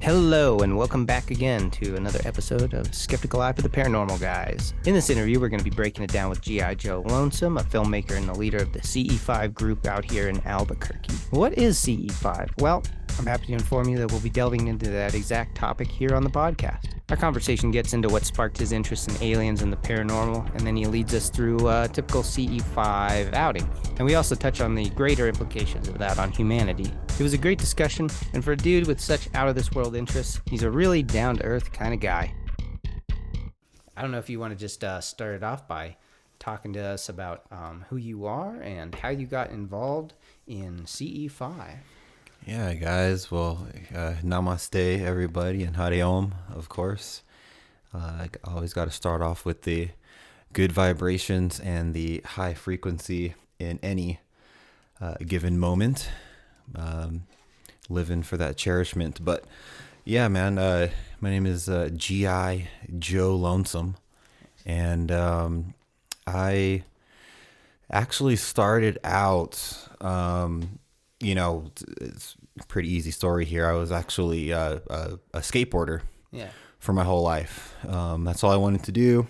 Hello, and welcome back again to another episode of Skeptical Eye for the Paranormal Guys. In this interview, we're going to be breaking it down with G.I. Joe Lonesome, a filmmaker and the leader of the CE5 group out here in Albuquerque. What is CE5? Well, I'm happy to inform you that we'll be delving into that exact topic here on the podcast. Our conversation gets into what sparked his interest in aliens and the paranormal, and then he leads us through a typical CE5 outing. And we also touch on the greater implications of that on humanity. It was a great discussion, and for a dude with such out-of-this-world interests, he's a really down-to-earth kind of guy. I don't know if you want to just start it off by talking to us about who you are and how you got involved in CE5. Yeah, guys. Well, namaste, everybody, and Hare Om, of course. I always got to start off with the good vibrations and the high frequency in any given moment. Living for that cherishment. But yeah, man, my name is G.I. Joe Lonesome, and I actually started out, it's a pretty easy story here. I was actually a skateboarder for my whole life. That's all I wanted to do.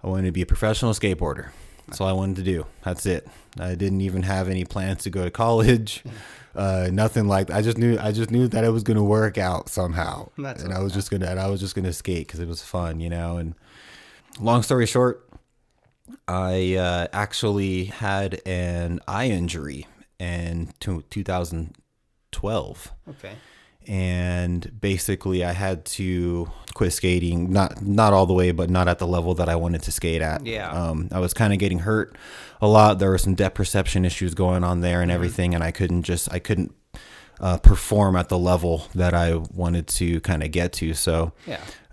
I wanted to be a professional skateboarder. That's all I wanted to do. That's it. I didn't even have any plans to go to college. Nothing like that. I just knew that it was going to work out somehow. I was just gonna skate because it was fun, And long story short, I actually had an eye injury in 2012. Okay. And basically I had to quit skating, not all the way, but not at the level that I wanted to skate at. Yeah. I was kind of getting hurt a lot. There were some depth perception issues going on there and everything. And I couldn't perform at the level that I wanted to kind of get to. So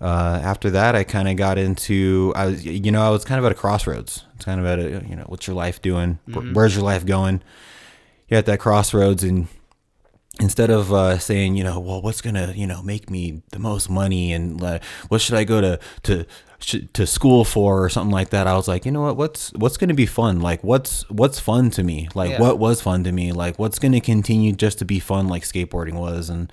after that, I kind of got into, I was kind of at a crossroads. It's kind of at what's your life doing? Mm-hmm. Where's your life going? You're at that crossroads, and instead of saying, well, what's going to, make me the most money and what should I go to school for or something like that, I was like, what's going to be fun? Like, what's fun to me? Like, what was fun to me? Like, what's going to continue just to be fun like skateboarding was? And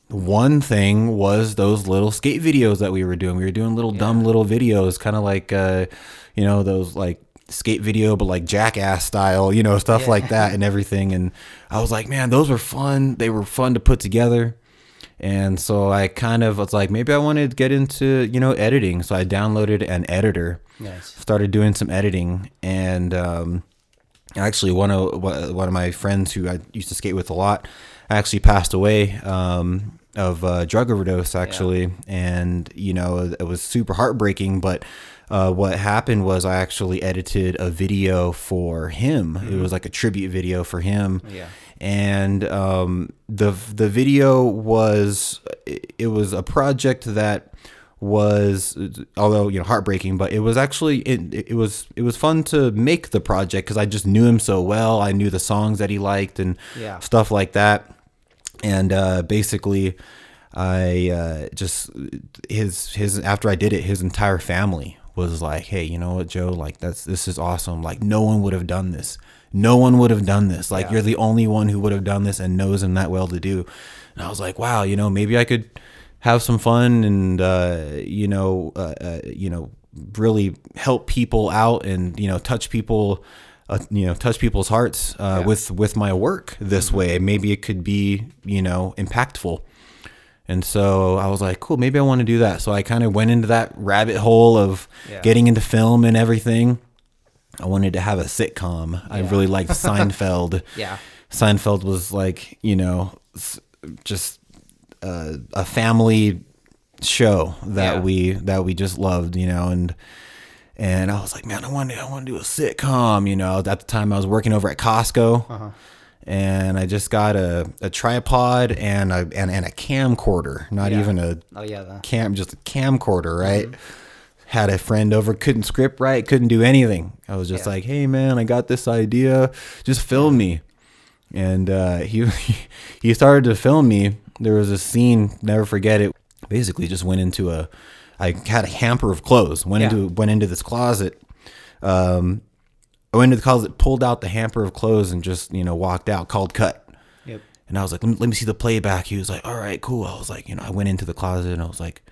one thing was those little skate videos that we were doing. We were doing dumb little videos, kind of like, those like skate video, but like Jackass style, stuff like that and everything. And I was like, man, those were fun. They were fun to put together. And so I kind of was like, maybe I wanted to get into, editing. So I downloaded an editor, started doing some editing. And actually one of my friends who I used to skate with a lot actually passed away of drug overdose, actually. Yeah. And, it was super heartbreaking, but what happened was I actually edited a video for him. Mm-hmm. It was like a tribute video for him. Yeah. And the video was a project that was, although heartbreaking, but it was actually it was fun to make the project because I just knew him so well. I knew the songs that he liked and stuff like that. And basically, I just his after I did it, his entire family was like, hey, you know what, Joe, like this is awesome. Like no one would have done this. Like you're the only one who would have done this and knows him that well to do. And I was like, wow, maybe I could have some fun and really help people out and touch people, touch people's hearts with my work this way. Maybe it could be impactful. And so I was like, cool, maybe I want to do that. So I kind of went into that rabbit hole of getting into film and everything. I wanted to have a sitcom. Yeah. I really liked Seinfeld. Seinfeld was like, just a family show that we just loved, and I was like, man, I want to do a sitcom. At the time I was working over at Costco. Uh-huh. And I just got a tripod and a camcorder, not even just a camcorder, right? Mm-hmm. Had a friend over, couldn't script right, couldn't do anything. I was just like, hey man, I got this idea, just film me. And he started to film me. There was a scene, never forget it. Basically, just went into I had a hamper of clothes. Went into this closet. I went into the closet, pulled out the hamper of clothes, and just walked out. Called cut. Yep. And I was like, let me see the playback. He was like, all right, cool. I was like, I went into the closet and I was like,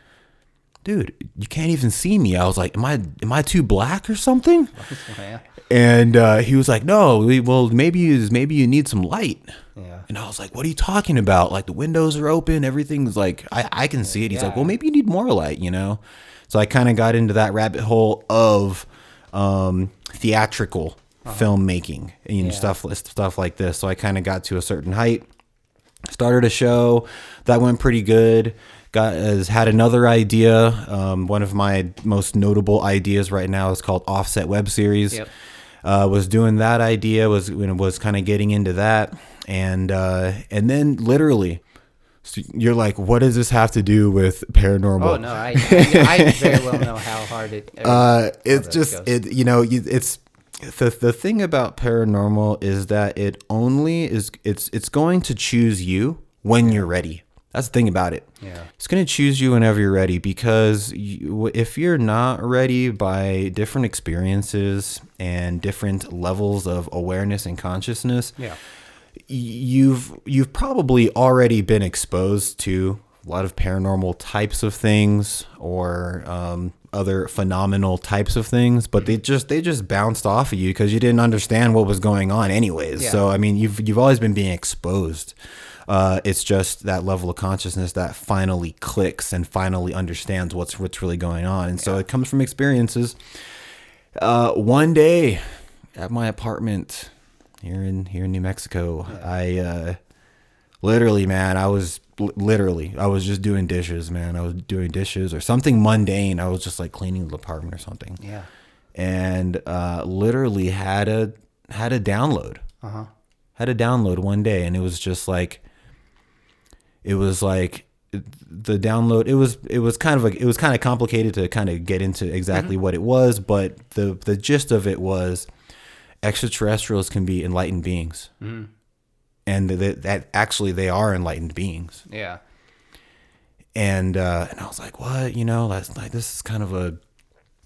dude, you can't even see me. I was like, am I too black or something? Yeah. And he was like, no, maybe you need some light. Yeah. And I was like, what are you talking about? Like the windows are open. Everything's like, I can see it. He's like, well, maybe you need more light, So I kind of got into that rabbit hole of theatrical filmmaking and stuff like this. So I kind of got to a certain height, started a show that went pretty good. Had another idea. One of my most notable ideas right now is called Offset Web Series. Yep. Was doing that idea, was kind of getting into that, and then literally, so you're like, what does this have to do with paranormal? Oh no, I very well know how hard it. It's just goes. It's the thing about paranormal is that it only is it's going to choose you when you're ready. That's the thing about it. Yeah. It's going to choose you whenever you're ready, because if you're not ready by different experiences and different levels of awareness and consciousness, you've probably already been exposed to a lot of paranormal types of things or other phenomenal types of things, but they just bounced off of you because you didn't understand what was going on anyways. Yeah. So I mean, you've always been being exposed. It's just that level of consciousness that finally clicks and finally understands what's really going on. And so it comes from experiences. One day at my apartment here in New Mexico, I literally, man, I was just doing dishes, man. I was doing dishes or something mundane. I was just like cleaning the apartment or something. Yeah. And literally had a download. Had a download one day, and it was just like, it was like the download. It was kind of complicated to kind of get into exactly what it was, but the gist of it was extraterrestrials can be enlightened beings, and that actually they are enlightened beings. Yeah. And I was like, what? That's like, this is kind of a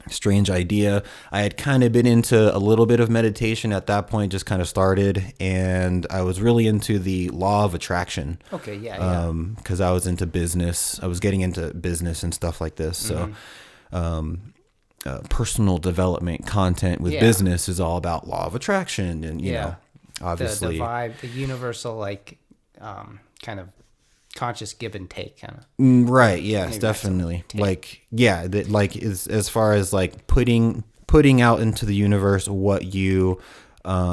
strange idea. I had kind of been into a little bit of meditation at that point, just kind of started, and I was really into the law of attraction. Okay, yeah. Because I was into business. I was getting into business and stuff like this. So personal development content with business is all about law of attraction, and you know, obviously the vibe, the universal, like kind of conscious give and take kind of. Right. Yes, definitely. Like, as far as like putting out into the universe what you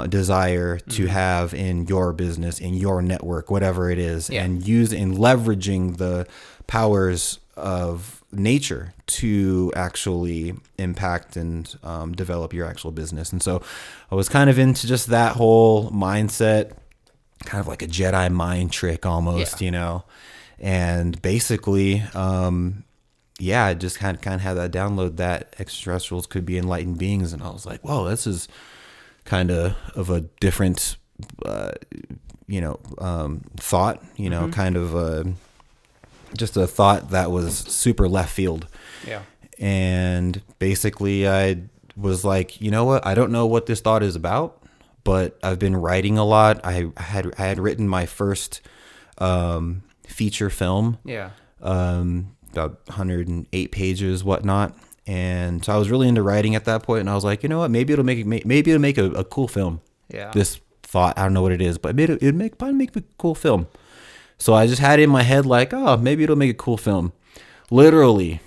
desire to have in your business, in your network, whatever it is, and leveraging the powers of nature to actually impact and develop your actual business. And so I was kind of into just that whole mindset, kind of like a Jedi mind trick almost, and basically, I just kind of had that download that extraterrestrials could be enlightened beings. And I was like, whoa, this is kind of a different, thought, kind of just a thought that was super left field. Yeah. And basically I was like, you know what? I don't know what this thought is about, but I've been writing a lot. I had written my first feature film. Yeah. About 108 pages, whatnot. And so I was really into writing at that point, and I was like, you know what? Maybe it'll make a cool film. Yeah. This thought, I don't know what it is, but it'd probably make a cool film. So I just had it in my head like, oh, maybe it'll make a cool film. Literally.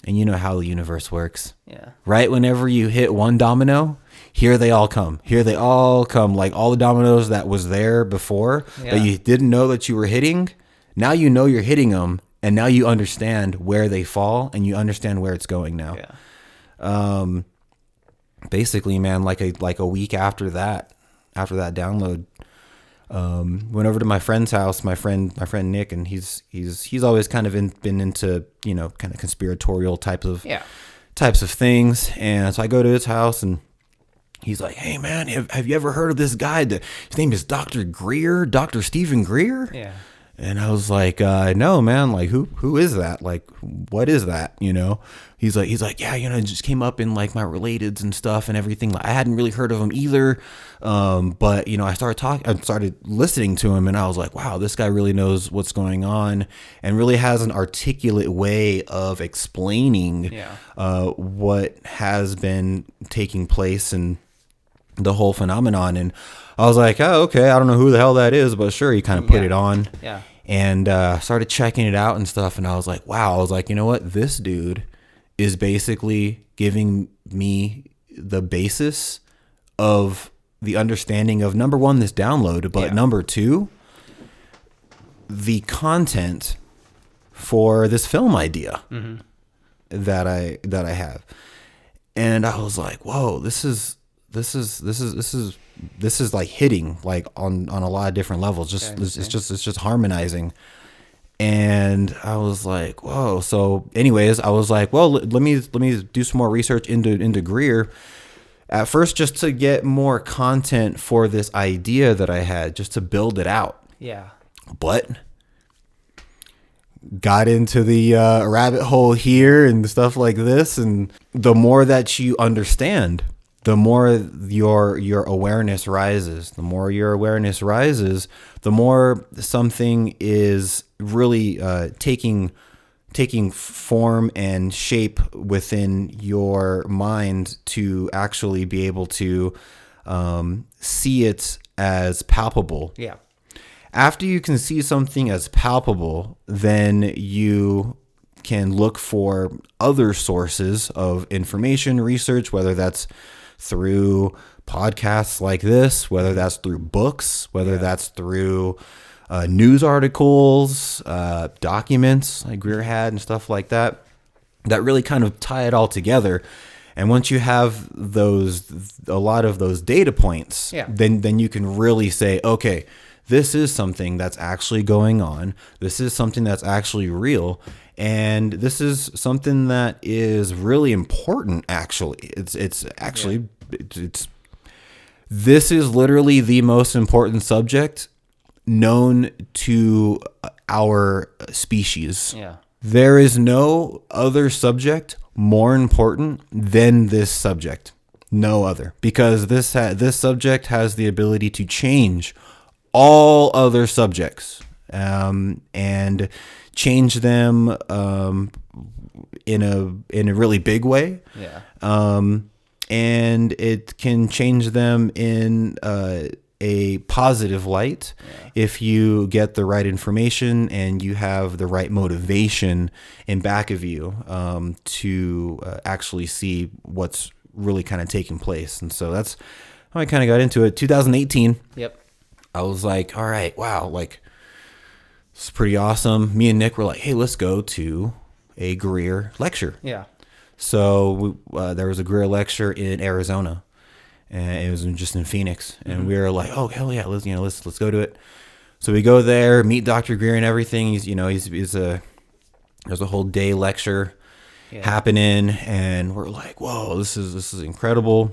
And you know how the universe works. Yeah. Right whenever you hit one domino, here they all come. Like all the dominoes that was there before that you didn't know that you were hitting. Now you know you're hitting them, and now you understand where they fall, and you understand where it's going now. Yeah. Basically, man, like a week after that download, went over to my friend's house, my friend Nick, and he's always kind of been into, kind of conspiratorial types of things. And so I go to his house, and he's like, hey man, have you ever heard of this guy? His name is Dr. Stephen Greer. Yeah. And I was like, no, man, like, who is that? Like, what is that? You know, he's like, yeah, you know, it just came up in like my relateds and stuff and everything. Like, I hadn't really heard of him either. But you know, I started listening to him, and I was like, wow, this guy really knows what's going on and really has an articulate way of explaining, what has been taking place and the whole phenomenon. And I was like, oh, okay, I don't know who the hell that is, but sure. He kind of put it on, and started checking it out and stuff. And I was like, wow. I was like, you know what? This dude is basically giving me the basis of the understanding of, number one, this download, but number two, the content for this film idea that I have. And I was like, whoa, this is like hitting like on a lot of different levels. It's just harmonizing. And I was like, whoa. So anyways, I was like, well, let me do some more research into Greer at first, just to get more content for this idea that I had, just to build it out. Yeah. But got into the rabbit hole here and stuff like this. And the more that you understand, the more your awareness rises. The more your awareness rises, the more something is really taking form and shape within your mind to actually be able to see it as palpable. Yeah. After you can see something as palpable, then you can look for other sources of information, research, whether that's through podcasts like this, whether that's through books, whether that's through news articles, documents like Greer had and stuff like that, that really kind of tie it all together. And once you have a lot of those data points, then you can really say, okay, this is something that's actually going on. This is something that's actually real. And this is something that is really important. Actually, this is literally the most important subject known to our species. Yeah. There is no other subject more important than this subject. No other, because this subject has the ability to change all other subjects, and change them in a really big way. Yeah. And it can change them in a positive light if you get the right information and you have the right motivation in back of you to actually see what's really kind of taking place. And so that's how I kind of got into it. 2018. Yep. I was like, all right, wow, like, it's pretty awesome. Me and Nick were like, hey, let's go to a Greer lecture. Yeah. So there was a Greer lecture in Arizona, and it was just in Phoenix. And we were like, oh, hell yeah, let's go to it. So we go there, meet Dr. Greer and everything. There's a whole day lecture happening, and we're like, whoa, this is incredible.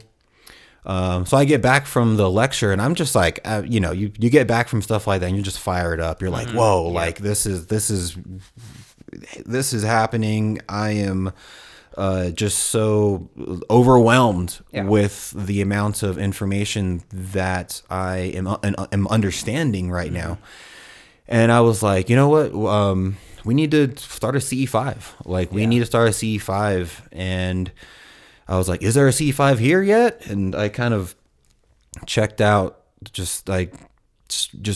So I get back from the lecture, and I'm just like, you get back from stuff like that, and you're just fired up. You're like, whoa, like this is happening. I am just so overwhelmed with the amount of information that I am understanding right now. And I was like, you know what? We need to start a CE5. Like, we need to start a CE5. And I was like, is there a CE5 here yet? And I kind of checked out, just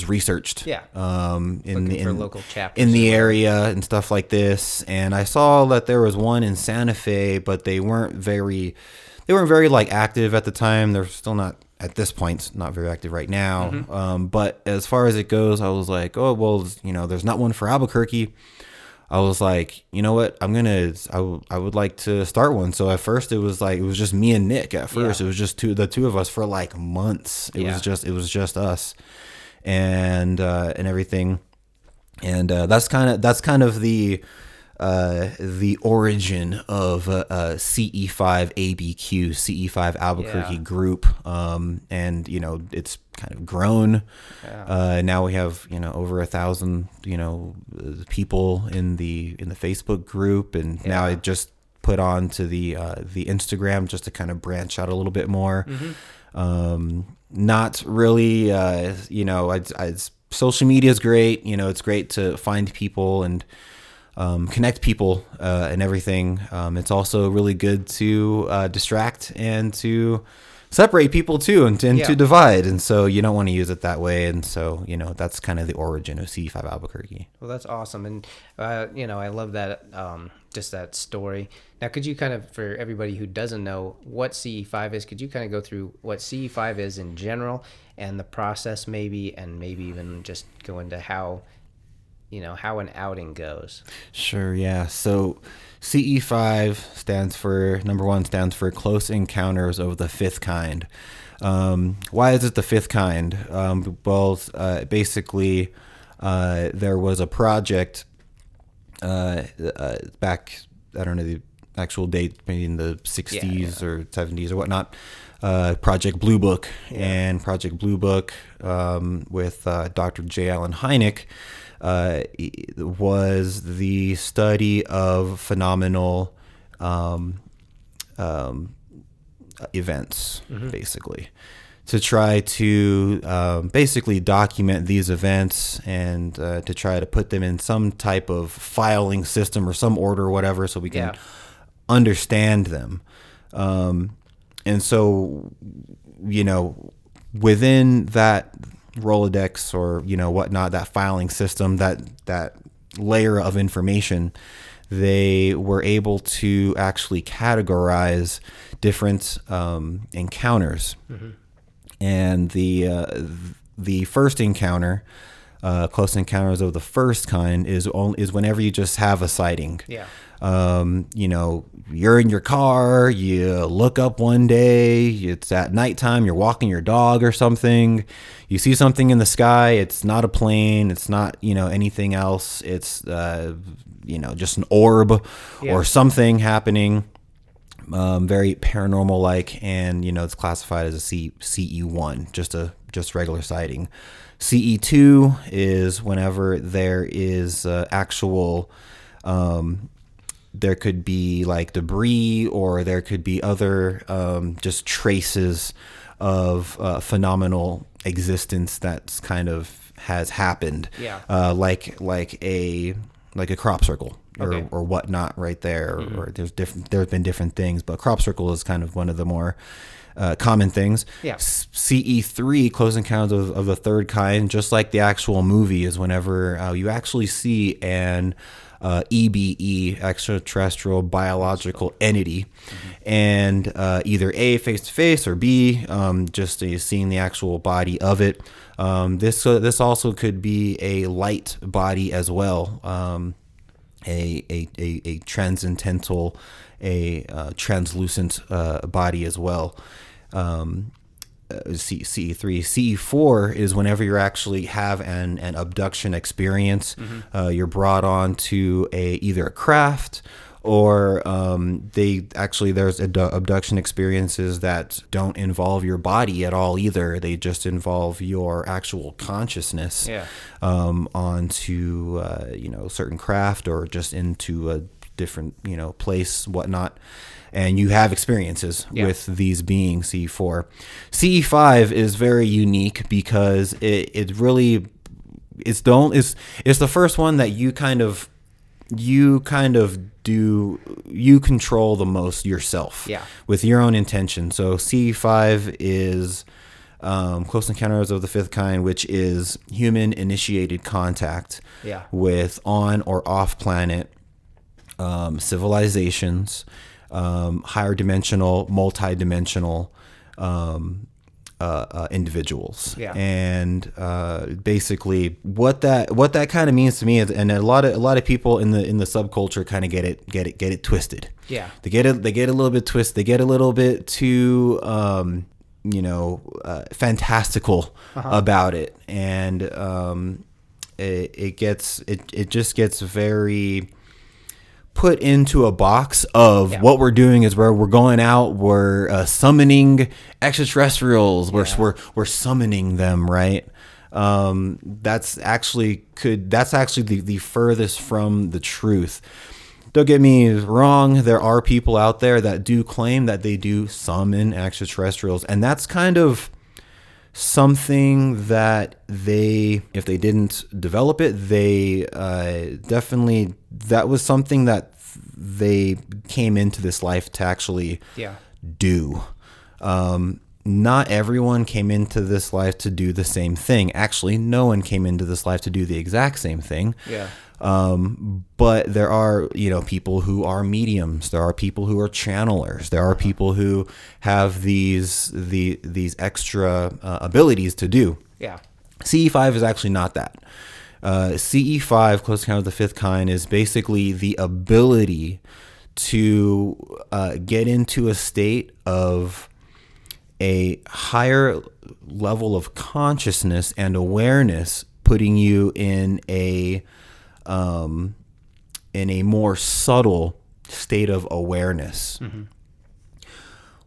researched. Yeah. In local chapters in the area and stuff like this. And I saw that there was one in Santa Fe, but they weren't very like active at the time. They're still not at this point, not very active right now. But as far as it goes, I was like, oh, well, there's not one for Albuquerque. I was like, you know what? I would like to start one. So at first it was just me and Nick. At first it was just the two of us for like months. It was just us and everything. And that's kind of the the origin of CE5 ABQ, CE5 Albuquerque group, and it's kind of grown. Now we have over 1,000 people in the Facebook group, and now it just put on to the Instagram just to kind of branch out a little bit more. Not really, social media is great. It's great to find people and connect people and everything. It's also really good to distract and to separate people too, and to divide. And so you don't want to use it that way. And so, that's kind of the origin of CE5 Albuquerque. Well, that's awesome. And, I love that, just that story. Now, could you kind of, for everybody who doesn't know what CE5 is, could you kind of go through what CE5 is in general and the process maybe, and maybe even just go into how an outing goes? Sure, yeah. So CE5 stands for Close Encounters of the Fifth Kind. Why is it the fifth kind? Basically, there was a project back, I don't know the actual date, maybe in the 60s or 70s or whatnot, Project Blue Book. And Project Blue Book with Dr. J. Allen Hynek was the study of phenomenal events, basically, to try to basically document these events and to try to put them in some type of filing system or some order or whatever, so we can understand them. And so, within that Rolodex or whatnot, that filing system, that layer of information, they were able to actually categorize different encounters. And the first encounter, close encounters of the first kind, is whenever you just have a sighting. You're in your car, you look up one day, it's at nighttime, you're walking your dog or something, you see something in the sky, it's not a plane, it's not, anything else, it's, just an orb or something happening, very paranormal like, and, it's classified as a CE1, just regular sighting. CE2 is whenever there is actual, there could be like debris, or there could be other just traces of phenomenal existence that's kind of has happened, like a crop circle or whatnot right there, or there's been different things, but crop circle is kind of one of the more common things. CE3, Close Encounters of the Third Kind, just like the actual movie, is whenever you actually see an EBE, Extra Terrestrial Biological Entity, and either A, face-to-face, or B, just seeing the actual body of it. This also could be a light body as well, a transcendental, a translucent body as well. CE3. CE4 is whenever you actually have an abduction experience. You're brought on to either a craft, or there's abduction experiences that don't involve your body at all either. They just involve your actual consciousness onto certain craft, or just into a different place, whatnot. And you have experiences with these beings. CE4. CE5 is very unique because it's the first one that you control the most yourself with your own intention. So CE5 is Close Encounters of the Fifth Kind, which is human initiated contact with on or off planet civilizations, higher dimensional, multi-dimensional individuals. And basically what that kind of means to me is, and a lot of people in the subculture kind of get it twisted. They get a little bit twisted. They get a little bit too fantastical about it, and it just gets very put into a box of what we're doing is where we're going out, we're summoning extraterrestrials, we're summoning them, right? That's actually the furthest from the truth. Don't get me wrong, there are people out there that do claim that they do summon extraterrestrials, and that's kind of something that if they didn't develop it, they definitely, that was something that they came into this life to actually do. Not everyone came into this life to do the same thing. Actually, no one came into this life to do the exact same thing. Yeah. But there are, people who are mediums. There are people who are channelers. There are people who have these extra abilities to do. Yeah. CE5 is actually not that. CE5, Close Encounter of the Fifth Kind, is basically the ability to get into a state of a higher level of consciousness and awareness, putting you in a more subtle state of awareness. Mm-hmm.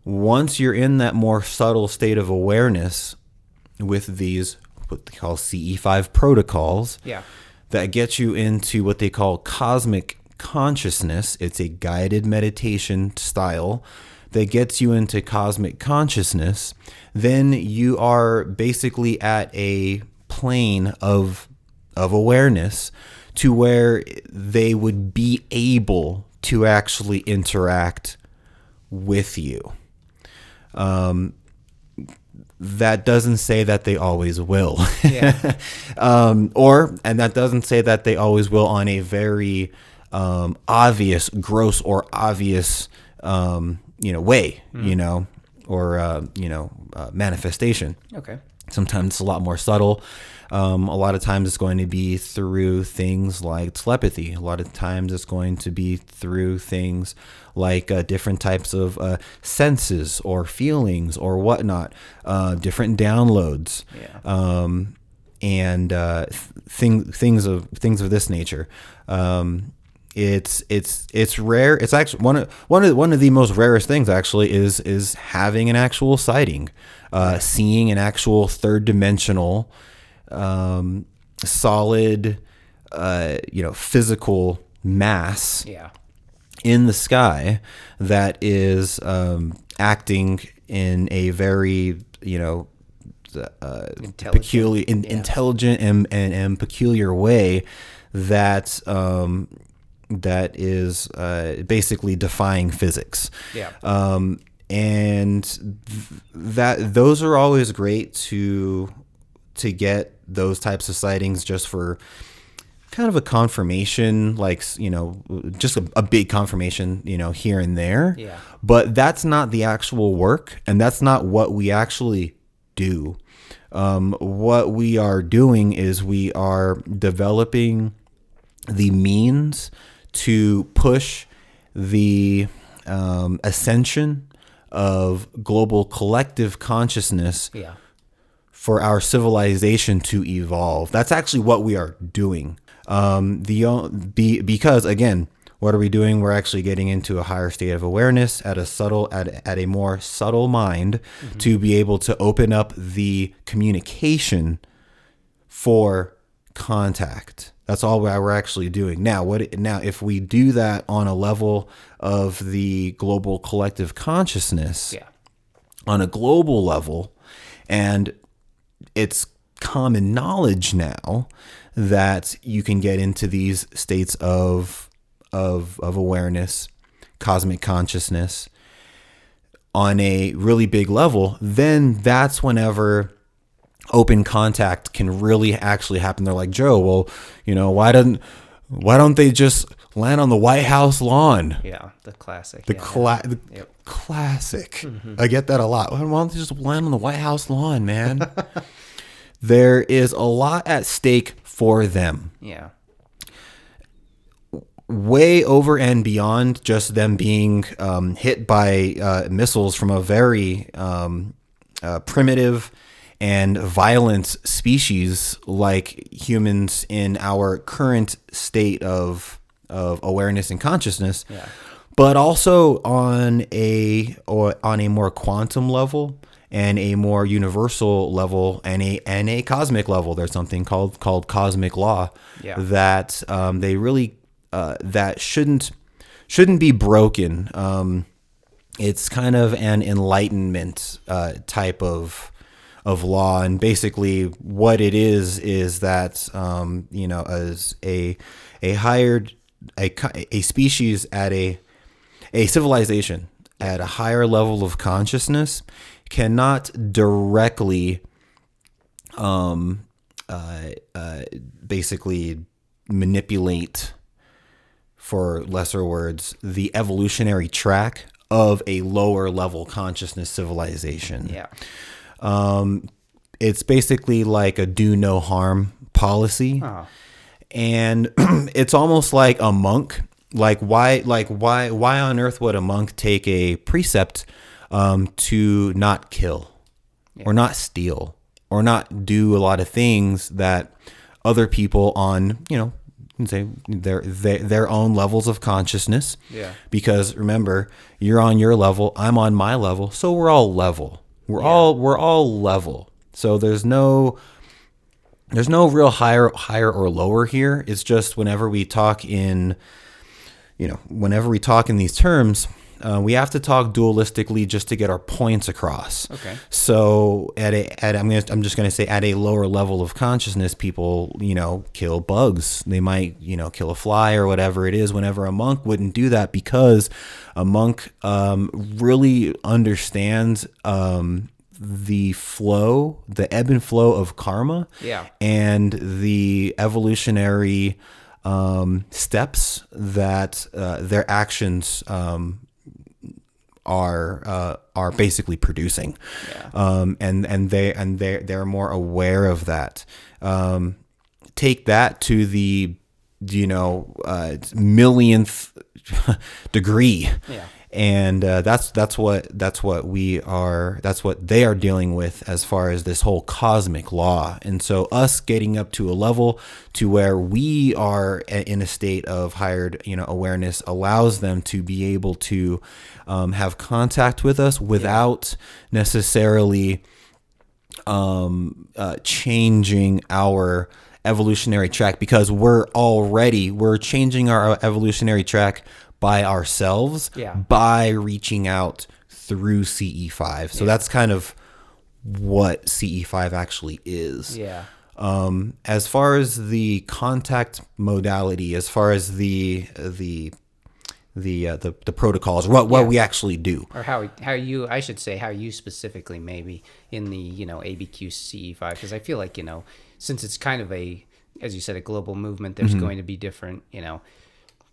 Once you're in that more subtle state of awareness with these, what they call CE5 protocols, that get you into what they call cosmic consciousness. It's a guided meditation style that gets you into cosmic consciousness. Then you are basically at a plane of awareness to where they would be able to actually interact with you. That doesn't say that they always will. Yeah. And that doesn't say that they always will on a very obvious, gross or obvious way, or manifestation. Okay. Sometimes it's a lot more subtle. A lot of times it's going to be through things like telepathy. A lot of times it's going to be through things like different types of senses or feelings or whatnot, different downloads, and things of this nature. It's rare. It's actually one of the most rarest things actually is having an actual sighting, seeing an actual third dimensional, solid, physical mass in the sky that is acting in a very intelligent and peculiar way that is basically defying physics. Yeah. And those are always great to get those types of sightings, just for kind of a confirmation, like, just a big confirmation, here and there. Yeah. But that's not the actual work, and that's not what we actually do. What we are doing is we are developing the means to push the ascension of global collective consciousness for our civilization to evolve. That's actually what we are doing. Because again, what are we doing? We're actually getting into a higher state of awareness at a more subtle mind, to be able to open up the communication for contact. That's all we're actually doing. Now, if we do that on a level of the global collective consciousness, on a global level, and it's common knowledge now that you can get into these states of awareness, cosmic consciousness on a really big level, then that's whenever open contact can really actually happen. They're like, Joe, well, why don't they just land on the White House lawn? Yeah, the classic. Classic. Mm-hmm. I get that a lot. Why don't they just land on the White House lawn, man? There is a lot at stake for them. Yeah. Way over and beyond just them being hit by missiles from a very primitive and violent species like humans in our current state of of awareness and consciousness, but also on a more quantum level and a more universal level and a cosmic level. There's something called cosmic law that they really that shouldn't be broken. It's kind of an enlightenment type of law, and basically what it is that as a species at a civilization at a higher level of consciousness cannot directly basically manipulate, for lesser words, the evolutionary track of a lower level consciousness civilization. It's basically like a do no harm policy. And it's almost like a monk. Why on earth would a monk take a precept to not kill or not steal or not do a lot of things that other people on, say their own levels of consciousness. Because remember, you're on your level, I'm on my level, so we're all level. We're all level. So there's no real higher or lower here. It's just whenever we talk in these terms, we have to talk dualistically just to get our points across. So I'm just going to say at a lower level of consciousness, people, kill bugs. They might, kill a fly or whatever it is, whenever a monk wouldn't do that, because a monk really understands the ebb and flow of karma and the evolutionary steps that their actions are basically producing, and they're more aware of that. Take that to the millionth degree, and that's what they are dealing with as far as this whole cosmic law. And so us getting up to a level to where we are in a state of higher awareness allows them to be able to have contact with us without necessarily changing our evolutionary track, because we're changing our evolutionary track by ourselves, by reaching out through CE5. So that's kind of what CE5 actually is. As far as the contact modality, as far as the protocols, what we actually do, or how you specifically maybe in the ABQ CE5, because I feel like since it's kind of as you said, a global movement, there's going to be different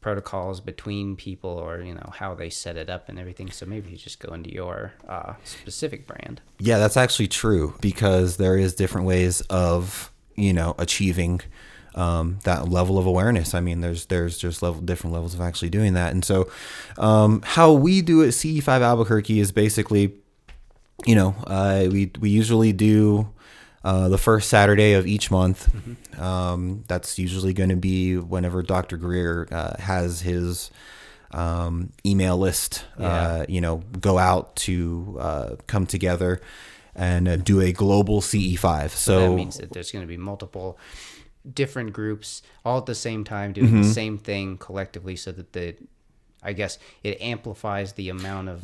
protocols between people, or how they set it up and everything. So maybe you just go into your specific brand. Yeah, that's actually true, because there is different ways of achieving that level of awareness. I mean, there's just different levels of actually doing that. And so how we do it at CE5 Albuquerque is basically we usually do the first Saturday of each month. That's usually going to be whenever Dr. Greer has his email list, go out to come together and do a global CE5. So that means that there's going to be multiple different groups all at the same time doing the same thing collectively, so that I guess it amplifies the amount of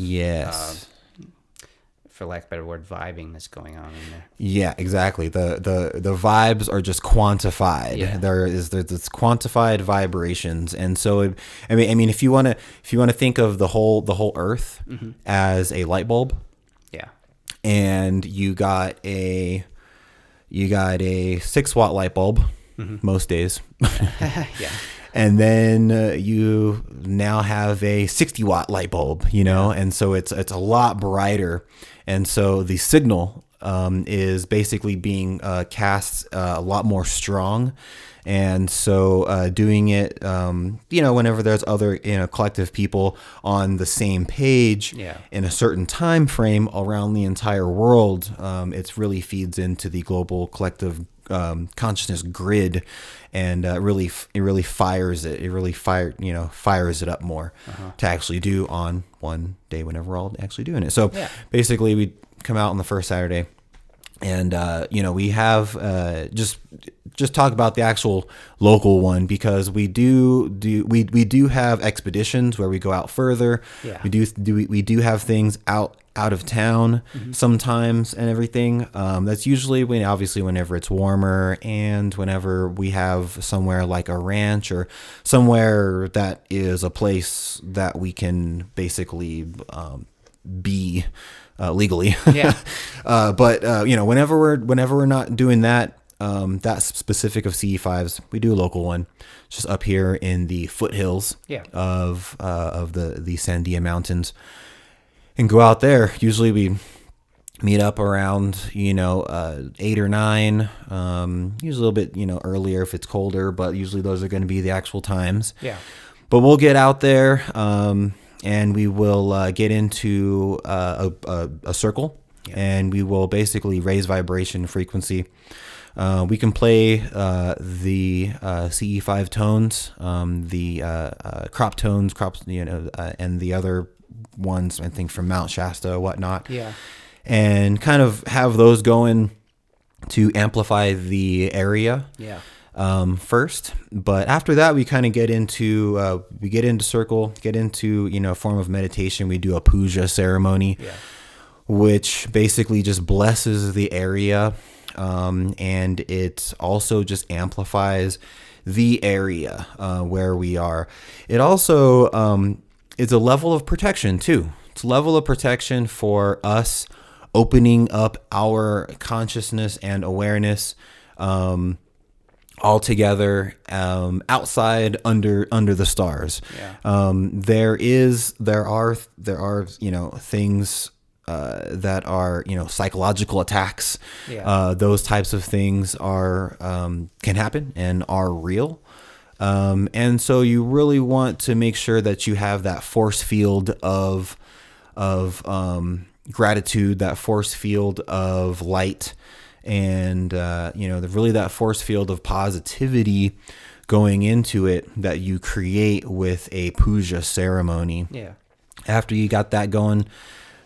for lack of a better word, vibing that's going on in there. Yeah, exactly. The vibes are just quantified. There's quantified vibrations, and so I mean, if you want to think of the whole Earth as a light bulb, and you got a 6-watt light bulb most days, and then you now have a 60-watt light bulb, and so it's a lot brighter. And so the signal is basically being cast a lot more strong. And so doing it, whenever there's other collective people on the same page in a certain time frame around the entire world, it really feeds into the global collective consciousness grid, and it really fires it. It really fires it up more to actually do on one day whenever we're all actually doing it. So basically, we come out on the first Saturday, and we have just talk about the actual local one, because we do have expeditions where we go out further. Yeah. We do have things out of town sometimes and everything. That's usually whenever it's warmer, and whenever we have somewhere like a ranch or somewhere that is a place that we can basically be legally. Yeah. But whenever we're not doing that, that's specific of CE5s, we do a local one just up here in the foothills of the Sandia Mountains, and go out there. Usually we meet up around 8 or 9, usually a little bit earlier if it's colder, but usually those are going to be the actual times. Yeah. But we'll get out there, and we will get into a circle, and we will basically raise vibration frequency. We can play the CE5 tones, the crop tones, and the other ones, I think, from Mount Shasta, whatnot. Yeah. And kind of have those going to amplify the area. Yeah. First, but after that, we kind of get into circle, get into a form of meditation. We do a puja ceremony, which basically just blesses the area. And it also just amplifies the area where we are. It also is a level of protection too. It's a level of protection for us, opening up our consciousness and awareness all together, outside under the stars. Yeah. There are things that are psychological attacks. Yeah. Those types of things are can happen and are real. And so you really want to make sure that you have that force field of gratitude, that force field of light, and really that force field of positivity going into it that you create with a puja ceremony. Yeah. After you got that going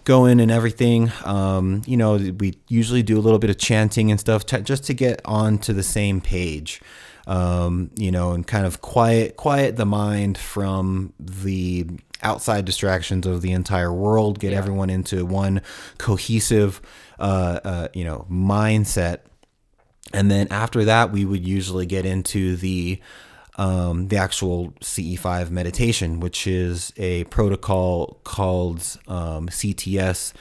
and everything, we usually do a little bit of chanting and stuff just to get onto the same page, and kind of quiet the mind from the outside distractions of the entire world, get everyone into one cohesive, mindset. And then after that, we would usually get into the actual CE5 meditation, which is a protocol called CTS,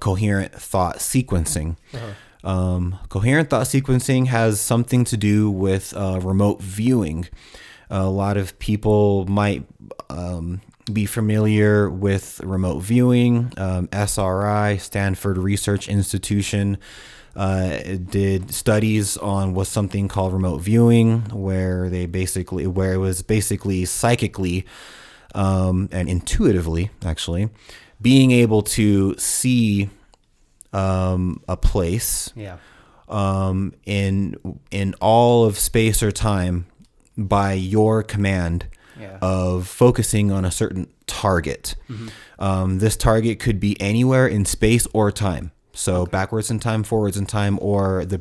coherent thought sequencing. Coherent thought sequencing has something to do with remote viewing. A lot of people might be familiar with remote viewing. SRI, Stanford Research Institution, did studies on what's something called remote viewing, where it was basically psychically and intuitively, actually, being able to see a place in all of space or time by your command of focusing on a certain target. Mm-hmm. This target could be anywhere in space or time. So backwards in time, forwards in time, or the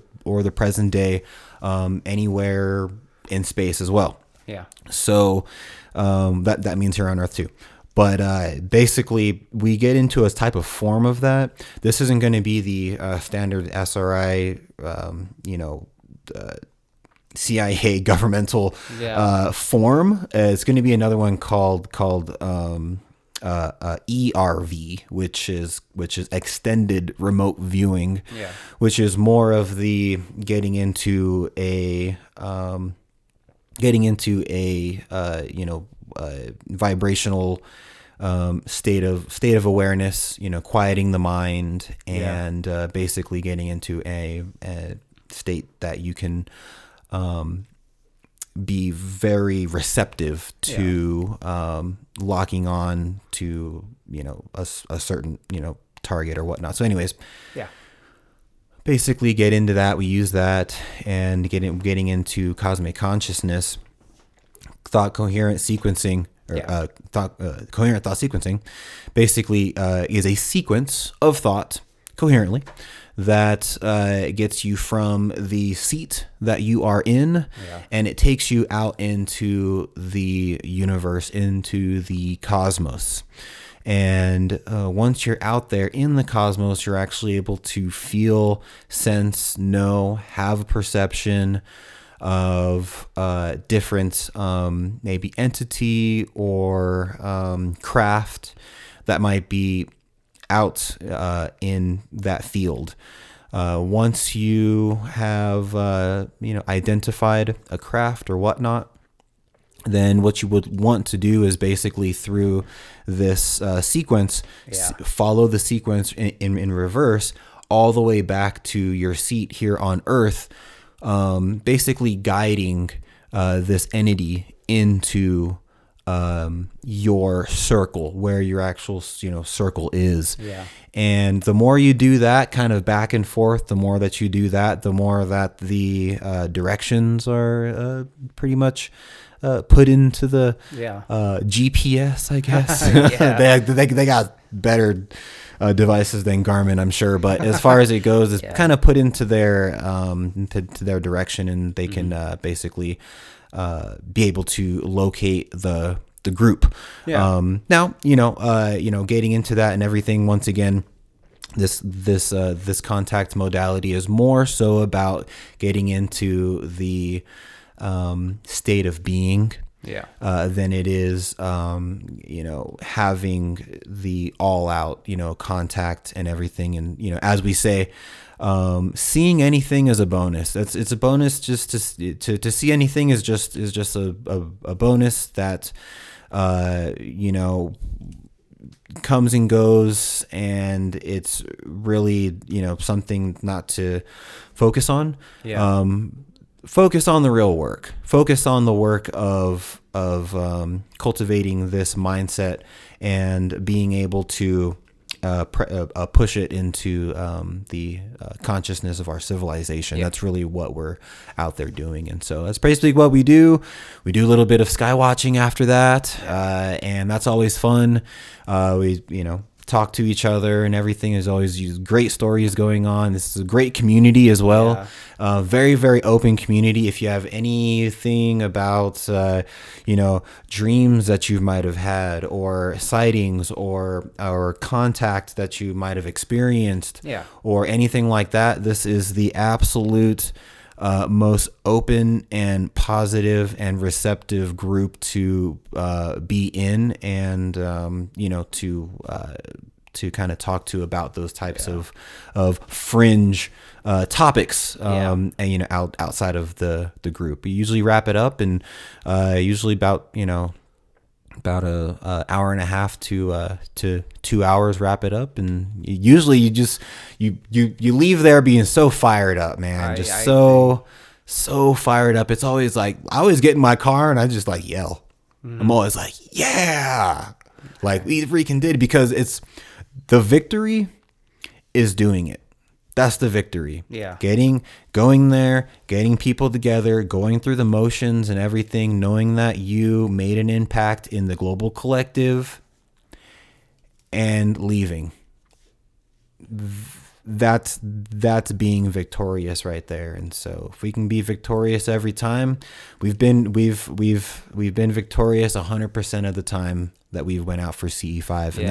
present day, anywhere in space as well. Yeah. So that means here on Earth too. But basically, we get into a type of form of that. This isn't going to be the standard SRI, CIA governmental form. It's going to be another one called ERV, which is extended remote viewing, which is more of the getting into a vibrational state of awareness, quieting the mind, and basically getting into a state that you can be very receptive to locking on to a certain target or whatnot. So anyways, basically get into that. We use that and getting into cosmic consciousness, thought coherent sequencing, or coherent thought sequencing, basically is a sequence of thought coherently that gets you from the seat that you are in, and it takes you out into the universe, into the cosmos. And once you're out there in the cosmos, you're actually able to feel, sense, know, have a perception of different maybe entity or craft that might be out in that field. Once you have identified a craft or whatnot, then what you would want to do is basically through this sequence, follow the sequence in reverse all the way back to your seat here on Earth, basically guiding this entity into your circle, where your actual circle is. And the more you do that kind of back and forth, the more that you do that, the more that the directions are pretty much put into the GPS, I guess. They got better devices than Garmin, I'm sure, but as far as it goes, it's kind of put into their direction, and they can basically be able to locate the group. Now, getting into that and everything, once again, this contact modality is more so about getting into the state of being than it is having the all out contact and everything. And as we say, seeing anything is a bonus. It's a bonus. Just to see anything is just a bonus that comes and goes, and it's really something not to focus on. Focus on the real work. Focus on the work of cultivating this mindset and being able to push it into the consciousness of our civilization. That's really what we're out there doing. And so that's basically what we do. We do a little bit of sky watching after that, and that's always fun. We talk to each other, and everything is always great stories going on. This is a great community as well. Very, very open community. If you have anything about, dreams that you might have had, or sightings, or contact that you might have experienced, or anything like that, this is the absolute most open and positive and receptive group to be in, and to kind of talk to about those types of fringe topics, and outside of the group. We usually wrap it up, and usually about a hour and a half to 2 hours, wrap it up. And usually you leave there being so fired up, man. So fired up. It's always like, I always get in my car and I just like yell. I'm always like, like we freaking did, because it's the victory is doing it. That's the victory. Going there, getting people together, going through the motions and everything, knowing that you made an impact in the global collective, and leaving. That's being victorious right there. And so if we can be victorious every time, we've been victorious 100% of the time that we've went out for CE5, and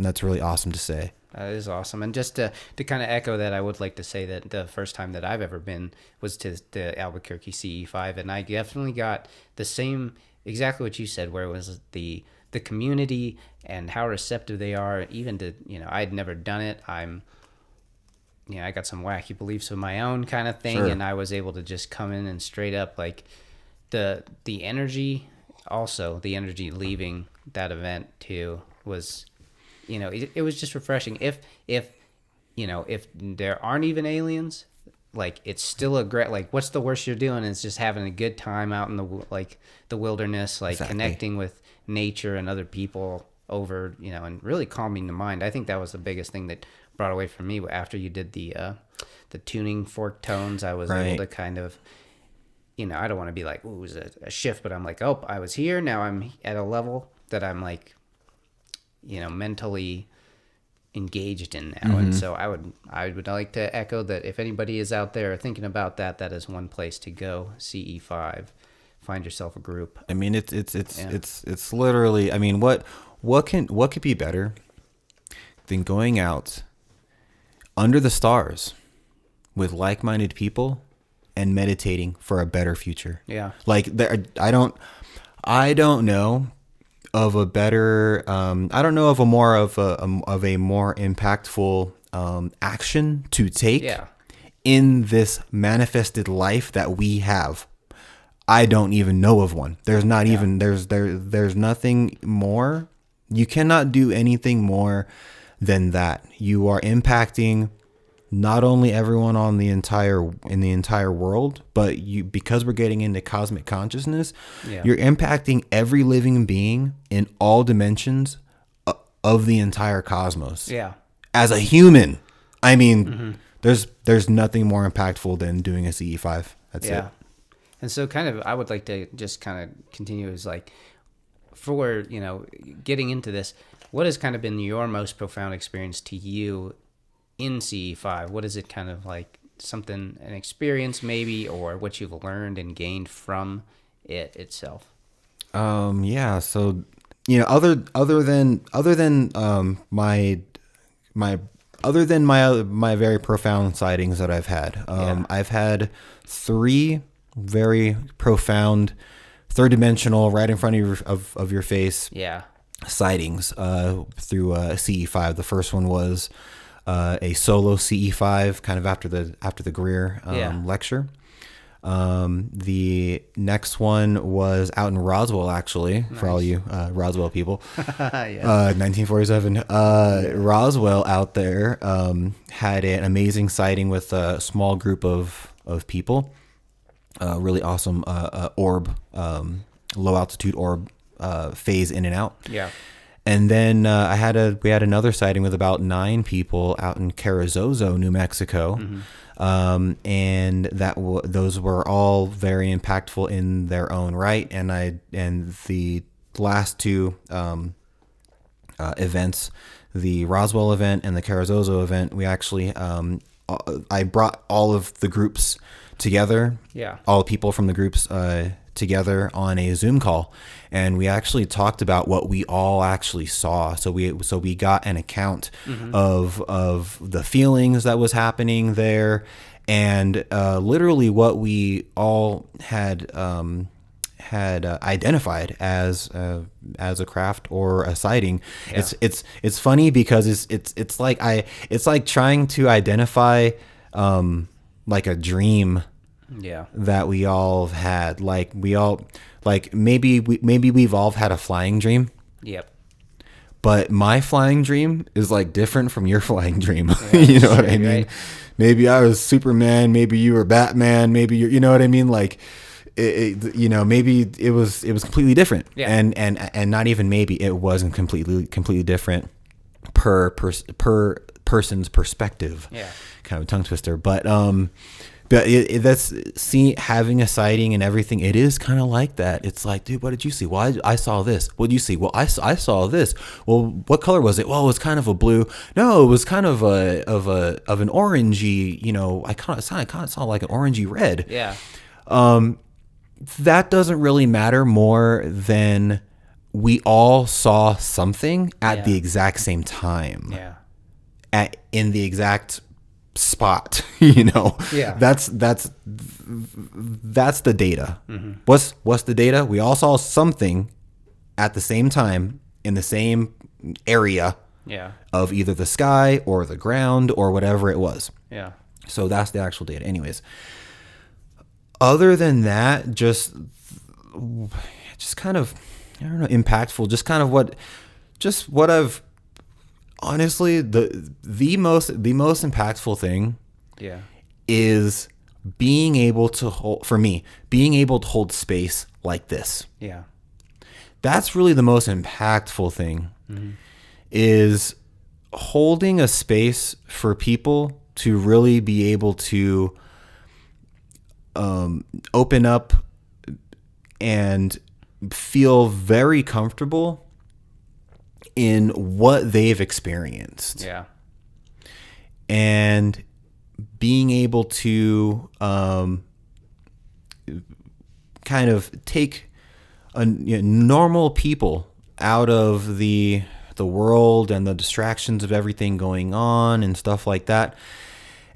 that's really awesome to say. That is awesome. And just to kind of echo that, I would like to say that the first time that I've ever been was to the Albuquerque CE5, and I definitely got the same, exactly what you said, where it was the community and how receptive they are, even to, I had never done it. I got some wacky beliefs of my own kind of thing, and I was able to just come in and straight up, like, the energy, also the energy leaving that event too was, it was just refreshing. If there aren't even aliens, like, it's still a great, like, what's the worst you're doing? It's just having a good time out in the wilderness, like, connecting with nature and other people over, and really calming the mind. I think that was the biggest thing that brought away from me after you did the the tuning fork tones. I was able to kind of, I don't want to be like, ooh, it was a shift, but I'm like, oh, I was here. Now I'm at a level that I'm like, mentally engaged in now. Mm-hmm. And so I would like to echo that if anybody is out there thinking about that, that is one place to go. CE5, find yourself a group. I mean, it's literally, I mean, what could be better than going out under the stars with like-minded people and meditating for a better future? Yeah. Like I don't know of a better, I don't know of a more impactful action to take in this manifested life that we have. I don't even know of one. There's not even there's nothing more. You cannot do anything more than that. You are impacting not only everyone in the entire world, but because we're getting into cosmic consciousness, you're impacting every living being in all dimensions of the entire cosmos. Yeah. As a human, I mean, there's nothing more impactful than doing a CE5. That's it. And so I would like to just kind of continue as like, for, getting into this, what has kind of been your most profound experience to you in CE5? What is it kind of like, an experience maybe, or what you've learned and gained from it itself? So, other than my very profound sightings that I've had, I've had 3 very profound, third-dimensional, right in front of your face, sightings through CE5. The first one was a solo CE5, kind of after the Greer lecture. The next one was out in Roswell, actually, for all you Roswell people. 1947. Roswell out there had an amazing sighting with a small group of people. Really awesome orb, low altitude orb phase in and out. Yeah. And then we had another sighting with about 9 people out in Carrizozo, New Mexico. Mm-hmm. And those were all very impactful in their own right. And the last 2 events, the Roswell event and the Carrizozo event, we actually I brought all of the groups together, all people from the groups together on a Zoom call, and we actually talked about what we all actually saw. So we got an account of the feelings that was happening there, and literally what we all had identified as a craft or a sighting. It's funny because it's like trying to identify like a dream that we all have had. Maybe we've all had a flying dream. Yep. But my flying dream is like different from your flying dream. You know what I mean? Right? Maybe I was Superman, maybe you were Batman, maybe you know what I mean? Like maybe it was completely different. Yeah. And not even maybe, it wasn't completely different per person's perspective. Yeah. Kind of a tongue twister, but having a sighting and everything, it is kind of like that. It's like, dude, what did you see? Well, I saw this. What did you see? Well, I saw this. Well, what color was it? Well, it was kind of a blue. No, it was kind of an orangey. I kind of saw like an orangey red. Yeah. That doesn't really matter more than we all saw something at the exact same time. Yeah. In the exact spot, that's the data. Mm-hmm. What's the data? We all saw something at the same time in the same area of either the sky or the ground or whatever it was. Yeah. So that's the actual data. Anyways, other than that, just kind of, I don't know, impactful, just kind of what I've honestly, the most impactful thing is being able to hold space like this. Yeah. That's really the most impactful thing, is holding a space for people to really be able to open up and feel very comfortable in what they've experienced. Yeah. And being able to kind of take normal people out of the world and the distractions of everything going on and stuff like that,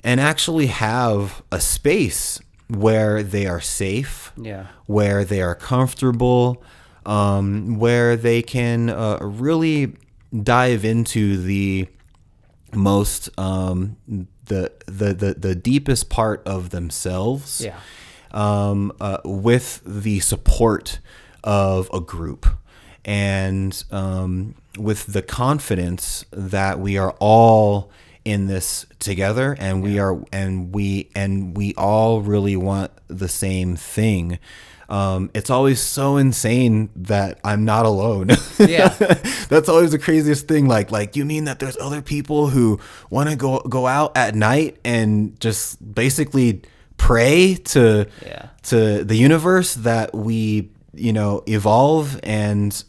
and actually have a space where they are safe, where they are comfortable, where they can really dive into the most the deepest part of themselves, with the support of a group, and with the confidence that we are all in this together, and we all really want the same thing. It's always so insane that I'm not alone. Yeah. That's always the craziest thing. Like, you mean that there's other people who want to go out at night and just basically pray to the universe that we, evolve and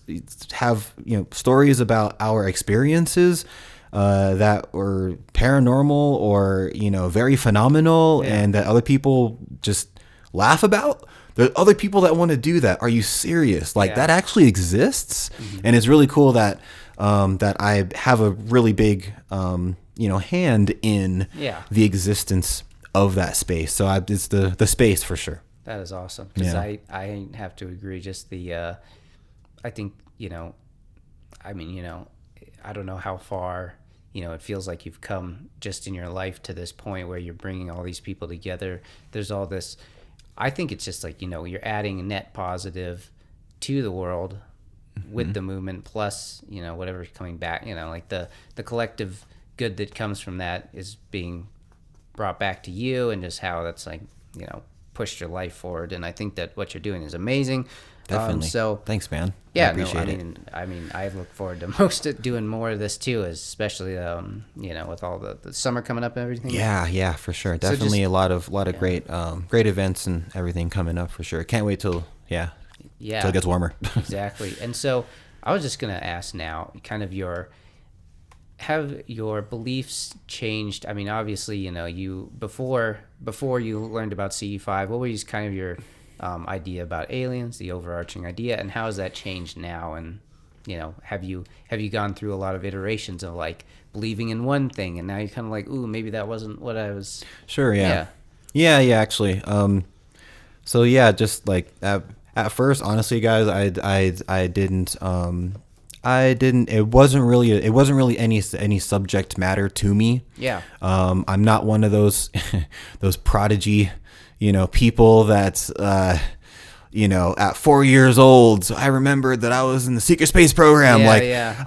have, stories about our experiences that were paranormal or, very phenomenal, and that other people just laugh about. There are other people that want to do that. Are you serious? That actually exists. Mm-hmm. And it's really cool that that I have a really big hand in the existence of that space. So it's the space for sure. That is awesome. Because I have to agree. Just I think, I don't know how far, it feels like you've come just in your life to this point where you're bringing all these people together. There's all this, I think it's just like, you're adding a net positive to the world with the movement, plus, whatever's coming back, like the collective good that comes from that is being brought back to you, and just how that's like, pushed your life forward. And I think that what you're doing is amazing. Definitely. So thanks, man. Yeah, I appreciate it. I mean, I look forward to doing more of this too, especially with all the summer coming up and everything. Yeah, for sure. Definitely a lot of great events and everything coming up for sure. Can't wait till it gets warmer. Exactly. And so I was just gonna ask now, kind of have your beliefs changed? I mean, obviously, you before you learned about CE5, what was kind of your idea about aliens, the overarching idea, and how has that changed now? And have you gone through a lot of iterations of like believing in one thing, and now you're kind of like, ooh, maybe that wasn't what I was. Sure. Yeah. Actually. So yeah, just like at first, honestly, guys, I didn't. It wasn't really any subject matter to me. Yeah. I'm not one of those prodigy, people that's, at 4 years old, so I remembered that I was in the secret space program. That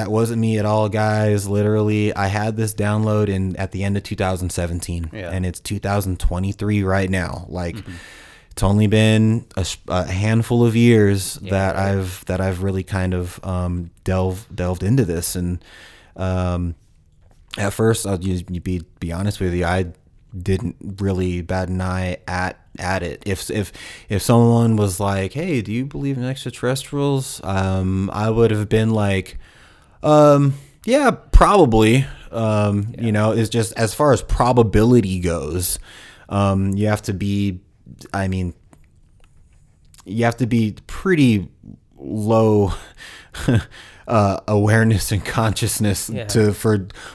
wasn't me at all, guys. Literally, I had this download at the end of 2017, and it's 2023 right now. It's only been a handful of years that I've really kind of delved into this, and at first, I'll be honest with you, I didn't really bat an eye at it. If someone was like, "Hey, do you believe in extraterrestrials?" I would have been like, "Yeah, probably." It's just as far as probability goes, you have to be. I mean, you have to be pretty low awareness and consciousness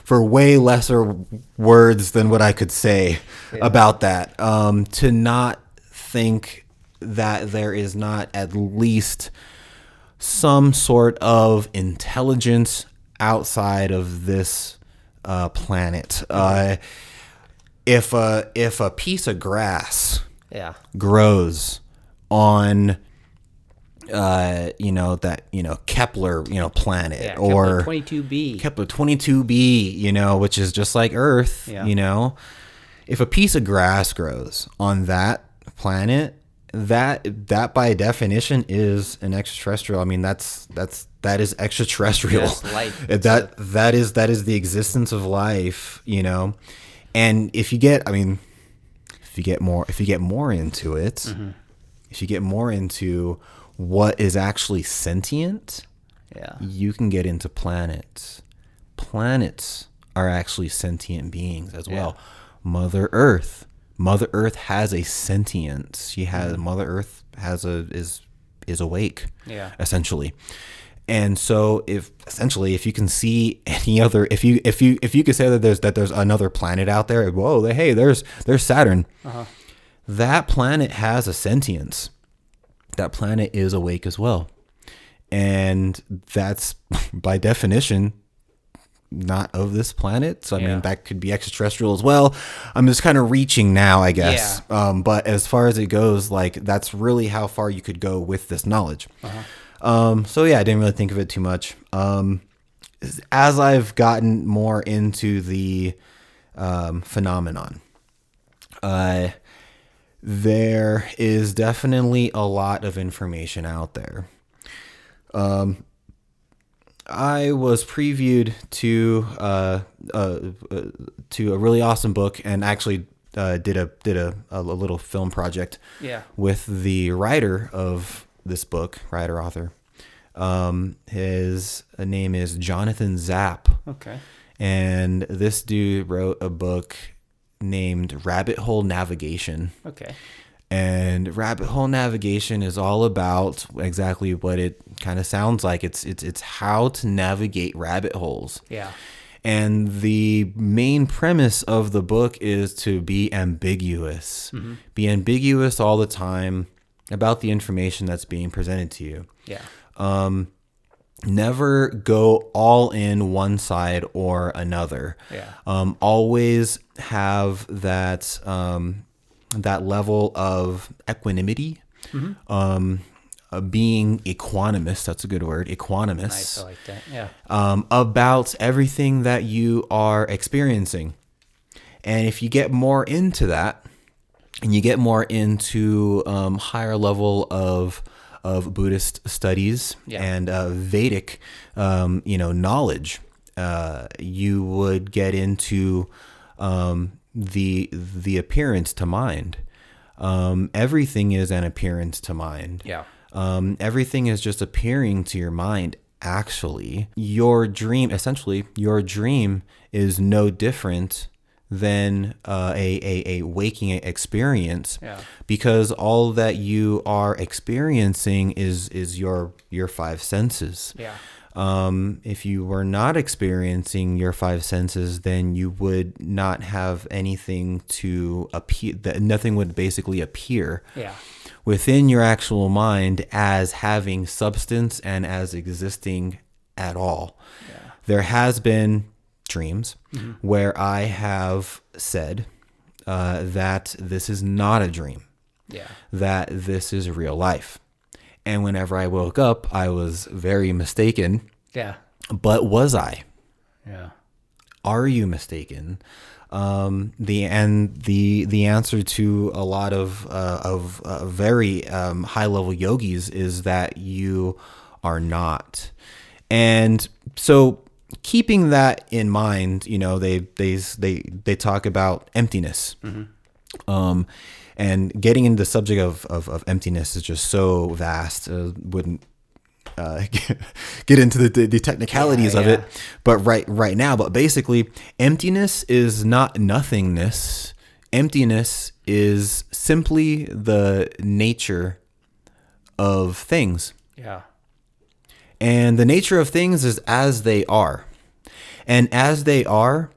for way lesser words than what I could say about that. To not think that there is not at least some sort of intelligence outside of this planet. If a piece of grass grows on Kepler planet, or Kepler 22b, which is just like Earth, if a piece of grass grows on that planet, that by definition is an extraterrestrial. I mean, that is extraterrestrial. Yes, life. That is the existence of life, you know. And if you get more into it, mm-hmm. if you get more into what is actually sentient, you can get into planets. Planets are actually sentient beings as well. Mother Earth has a sentience. Mother Earth is awake, essentially. And so if you can see any other, if you could say that there's another planet out there, whoa, hey, there's Saturn. Uh-huh. That planet has a sentience. That planet is awake as well. And that's by definition not of this planet. So I mean, that could be extraterrestrial as well. I'm just kind of reaching now, I guess. But as far as it goes, like, that's really how far you could go with this knowledge. So yeah, I didn't really think of it too much. As I've gotten more into the phenomenon, there is definitely a lot of information out there. I was previewed to a really awesome book, and actually did a little film project with the writer of this book, author. His name is Jonathan Zapp. Okay. And this dude wrote a book named Rabbit Hole Navigation. Okay. And Rabbit Hole Navigation is all about exactly what it kind of sounds like. It's how to navigate rabbit holes. Yeah. And the main premise of the book is to be ambiguous. Mm-hmm. Be ambiguous all the time about the information that's being presented to you. Yeah. Never go all in one side or another. Yeah. Always have that that level of equanimity. Mm-hmm. Being equanimous, that's a good word, equanimous. Nice, I like that. Yeah. About everything that you are experiencing. And if you get more into that, and you get more into higher level of Buddhist studies and Vedic, knowledge, you would get into the appearance to mind. Everything is an appearance to mind. Yeah. Everything is just appearing to your mind. Actually, your dream is no different than a waking experience, because all that you are experiencing is your five senses. Yeah. If you were not experiencing your five senses, then you would not have anything to appear. That nothing would basically appear within your actual mind as having substance and as existing at all. Yeah. There has been dreams where I have said that this is not a dream, that this is real life. And whenever I woke up, I was very mistaken. Yeah. But was I? Yeah. Are you mistaken? The answer to a lot of very high level yogis is that you are not. And so, keeping that in mind, they talk about emptiness. Mm-hmm. And getting into the subject of emptiness is just so vast. Wouldn't get into the technicalities of it, but right now. But basically, emptiness is not nothingness. Emptiness is simply the nature of things. Yeah. And the nature of things is as they are. And as they are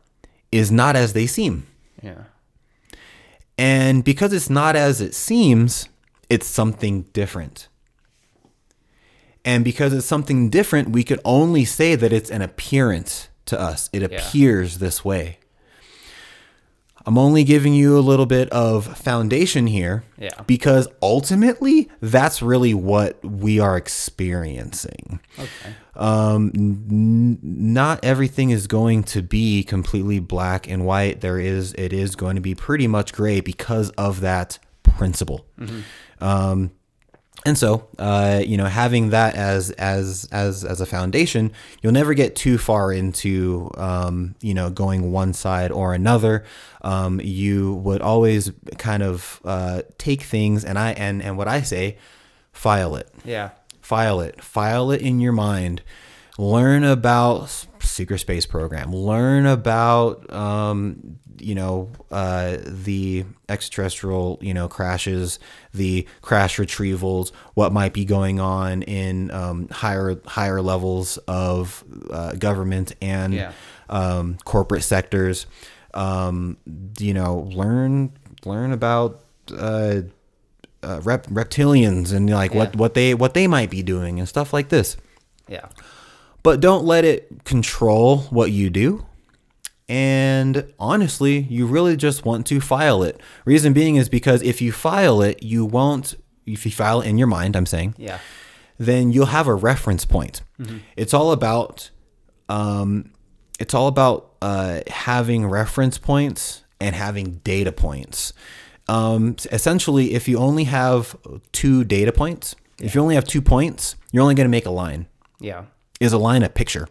is not as they seem. Yeah. And because it's not as it seems, it's something different. And because it's something different, we could only say that it's an appearance to us. It appears this way. I'm only giving you a little bit of foundation here because ultimately that's really what we are experiencing. Okay. Not everything is going to be completely black and white. It is going to be pretty much gray because of that principle. And so, having that as a foundation, you'll never get too far into, going one side or another. You would always kind of take things, and what I say, file it. Yeah. File it in your mind. Learn about secret space program. Learn about, the extraterrestrial, crashes, the crash retrievals, what might be going on in higher levels of government and corporate sectors. Learn about reptilians and what they might be doing and stuff like this. Yeah. But don't let it control what you do. And honestly, you really just want to file it. Reason being is because if you file it, if you file it in your mind, I'm saying, then you'll have a reference point. Mm-hmm. It's all about having reference points and having data points. Essentially, if you only have 2 data points, if you only have 2 points, you're only going to make a line. Yeah. Is a line a picture?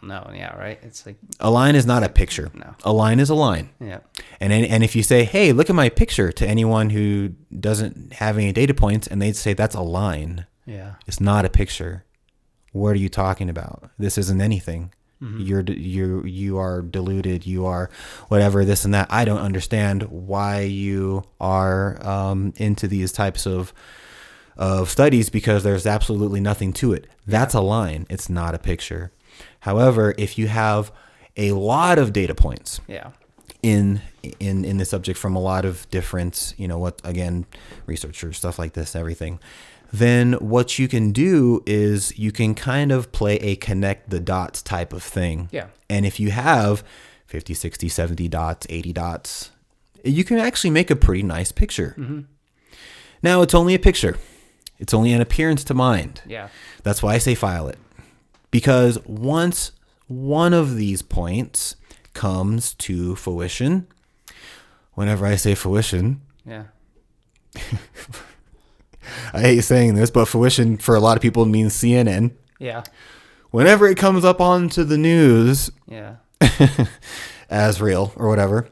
No, yeah, right. It's like a line is not a picture. No, a line is a line. Yeah. And if you say, "Hey, look at my picture," to anyone who doesn't have any data points, and they'd say that's a line. Yeah. It's not a picture. What are you talking about? This isn't anything. Mm-hmm. You are deluded. You are whatever, this and that. I don't understand why you are into these types of studies, because there's absolutely nothing to it. That's a line. It's not a picture. However, if you have a lot of data points in the subject from a lot of different, researchers, stuff like this, everything, then what you can do is you can kind of play a connect the dots type of thing. Yeah. And if you have 50, 60, 70 dots, 80 dots, you can actually make a pretty nice picture. Mm-hmm. Now, it's only a picture. It's only an appearance to mind. Yeah. That's why I say file it. Because once one of these points comes to fruition, whenever I say fruition, I hate saying this, but fruition for a lot of people means CNN. Yeah. Whenever it comes up onto the news, yeah, as real or whatever,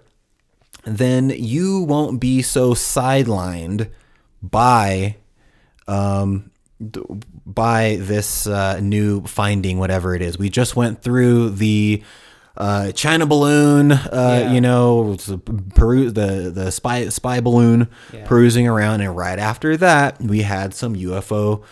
then you won't be so sidelined by this new finding, whatever it is. We just went through the China balloon, the spy balloon perusing around, and right after that, we had some UFO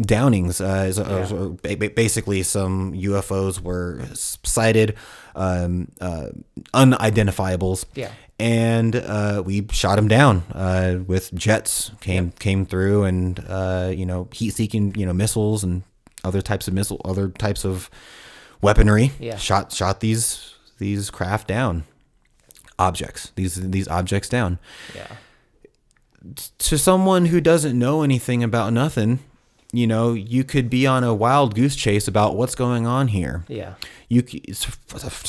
downings. Basically, some UFOs were sighted, unidentifiables. Yeah. And we shot them down with jets. Came through, and heat-seeking missiles and other types of weaponry. Yeah. Shot these craft down, objects. These objects down. Yeah. To someone who doesn't know anything about nothing, you could be on a wild goose chase about what's going on here. Yeah.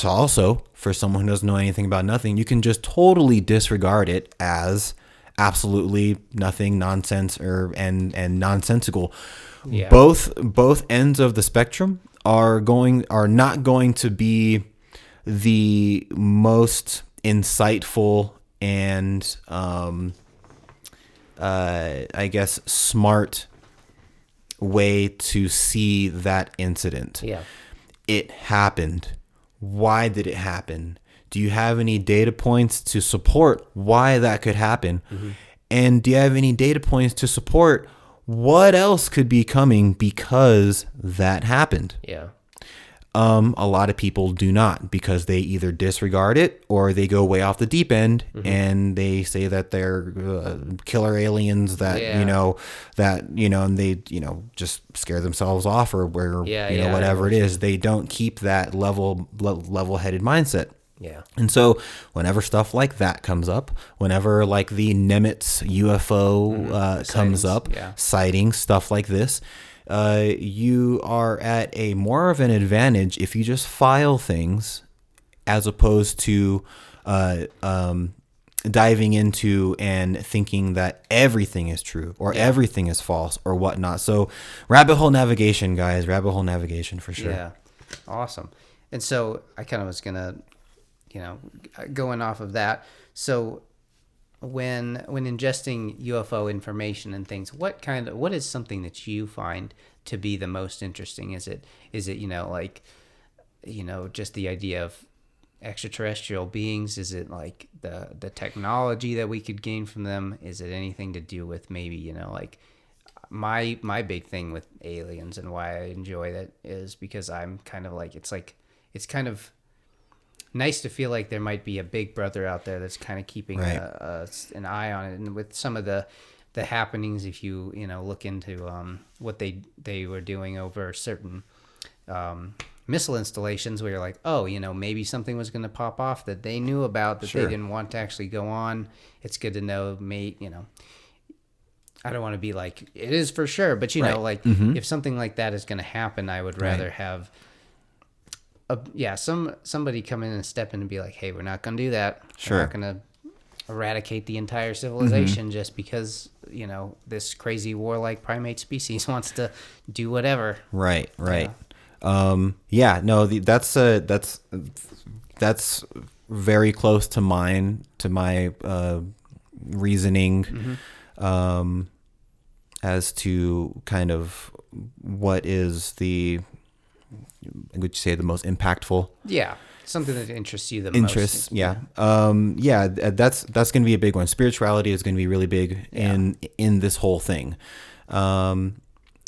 Also, for someone who doesn't know anything about nothing, you can just totally disregard it as absolutely nothing, nonsense, and nonsensical. Yeah. Both ends of the spectrum are not going to be the most insightful and I guess smart way to see that incident. Yeah. It happened. Why did it happen? Do you have any data points to support why that could happen? Mm-hmm. And do you have any data points to support what else could be coming because that happened? Yeah. A lot of people do not, because they either disregard it or they go way off the deep end, mm-hmm. and they say that they're killer aliens that, and they, just scare themselves off or whatever it is. They don't keep that level-headed mindset. Yeah. And so whenever stuff like that comes up, whenever like the Nimitz UFO comes up, sightings, stuff like this, you are at a more of an advantage if you just file things as opposed to diving into and thinking that everything is true or everything is false or whatnot. So rabbit hole navigation, guys, rabbit hole navigation for sure. Yeah. Awesome. And so I kind of was going to, going off of that. So when ingesting UFO information and things, what is something that you find to be the most interesting? Is it just the idea of extraterrestrial beings? Is it like the technology that we could gain from them? Is it anything to do with maybe, my big thing with aliens and why I enjoy that is because I'm kind of like, it's kind of nice to feel like there might be a big brother out there that's kind of keeping an eye on it. And with some of the happenings, if you look into what they were doing over certain missile installations, where you're like, oh, maybe something was going to pop off that they knew about that they didn't want to actually go on. It's good to know, I don't want to be like, it is for sure, but if something like that is going to happen, I would rather have somebody come in and step in and be like, hey, we're not going to do that. Sure. We're not going to eradicate the entire civilization just because, this crazy warlike primate species wants to do whatever. Right. That's very close to my reasoning as to kind of what is would you say the most impactful? Yeah, something that interests you the most. That's going to be a big one. Spirituality is going to be really big in this whole thing.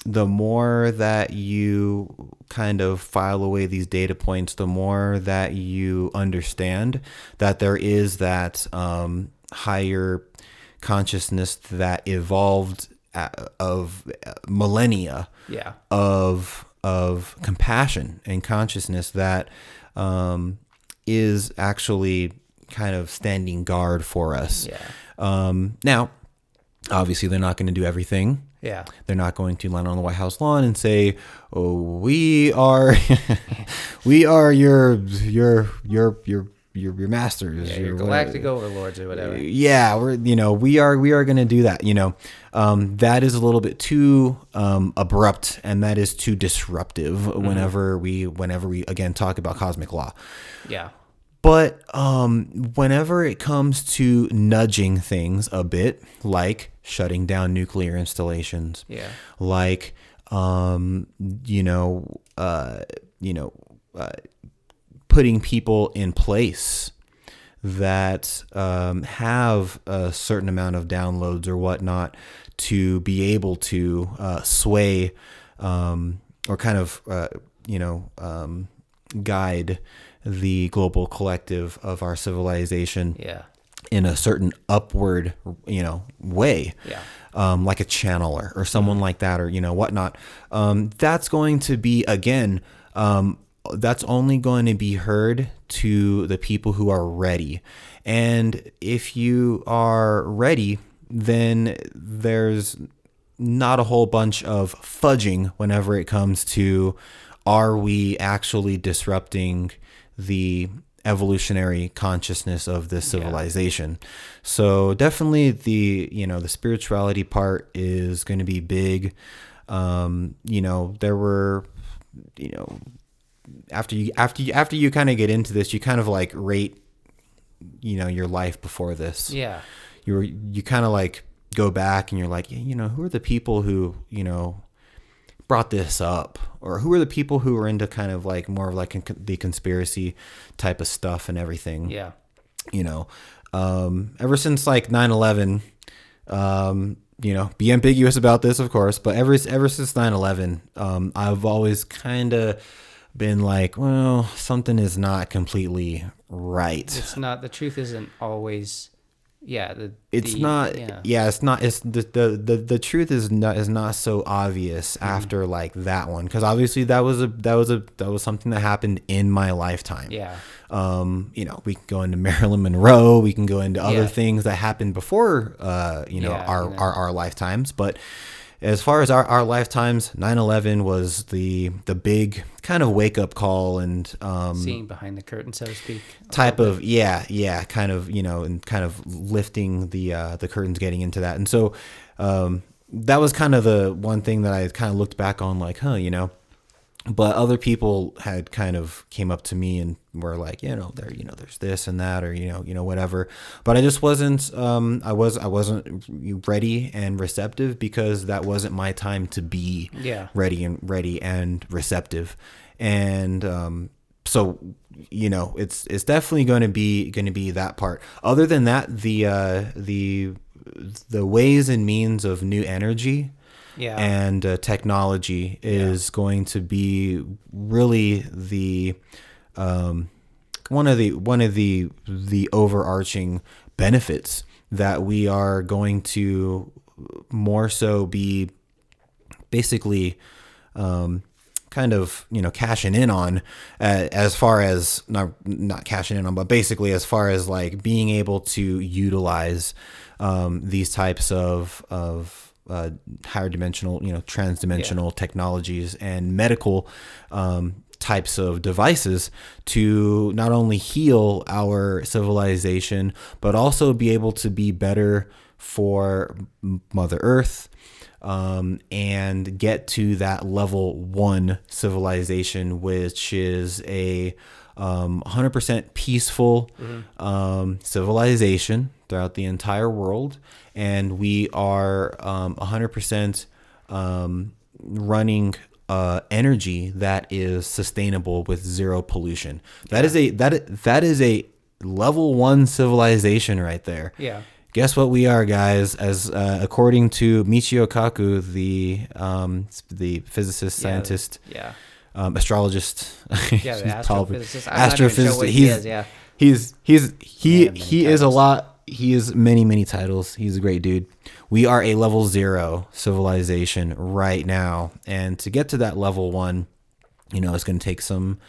The more that you kind of file away these data points, the more that you understand that there is that higher consciousness that evolved of millennia of compassion and consciousness that is actually kind of standing guard for us. Now, obviously, they're not going to do everything. Yeah, they're not going to land on the White House lawn and say, "Oh, we are, we are your masters, your galactic overlords or whatever." Yeah, we are going to do that. That is a little bit too abrupt, and that is too disruptive. Whenever we again talk about cosmic law. Yeah. But whenever it comes to nudging things a bit, like shutting down nuclear installations, like putting people in place that have a certain amount of downloads or whatnot to be able to sway or kind of guide the global collective of our civilization in a certain upward, way, like a channeler or someone like that, or, whatnot. That's going to be, again, that's only going to be heard to the people who are ready. And if you are ready, then there's not a whole bunch of fudging whenever it comes to, are we actually disrupting the evolutionary consciousness of this civilization? So definitely the spirituality part is going to be big. There were, after you kind of get into this, you kind of like rate, your life before this. Yeah. You kind of like go back and you're like, who are the people who, brought this up, or who are the people who are into kind of like more of like the conspiracy type of stuff and everything. Yeah. Ever since like 9/11, be ambiguous about this, of course, but ever since 9/11, I've always kind of been like, well, something is not completely right. It's not, the truth isn't always, the truth is not so obvious after like that one, because obviously that was something that happened in my lifetime. We can go into Marilyn Monroe, we can go into other things that happened before our lifetimes, but as far as our lifetimes, 9/11 was the big kind of wake up call and seeing behind the curtain, so to speak. Type of kind of, and kind of lifting the curtains, getting into that. And so that was kind of the one thing that I kind of looked back on like, but other people had kind of came up to me and were like, there's this and that, or, whatever. But I just wasn't, I wasn't ready and receptive, because that wasn't my time to be ready and receptive. And, so, it's definitely going to be that part. Other than that, the ways and means of new energy, and technology is going to be really the one of the overarching benefits that we are going to more so be basically kind of cashing in on, as far as not cashing in on, but basically as far as like being able to utilize these types of higher dimensional, transdimensional technologies and medical types of devices to not only heal our civilization, but also be able to be better for Mother Earth, and get to that level 1 civilization, which is a 100% peaceful civilization throughout the entire world. And we are 100% running energy that is sustainable with zero pollution. That is a level 1 civilization right there. Yeah. Guess what we are, guys? As according to Michio Kaku, the physicist, scientist, astrologist, the astrophysicist. Astrophysicist. He is a lot. He is many titles. He's a great dude. We are a level 0 civilization right now, and to get to that level 1, it's going to take some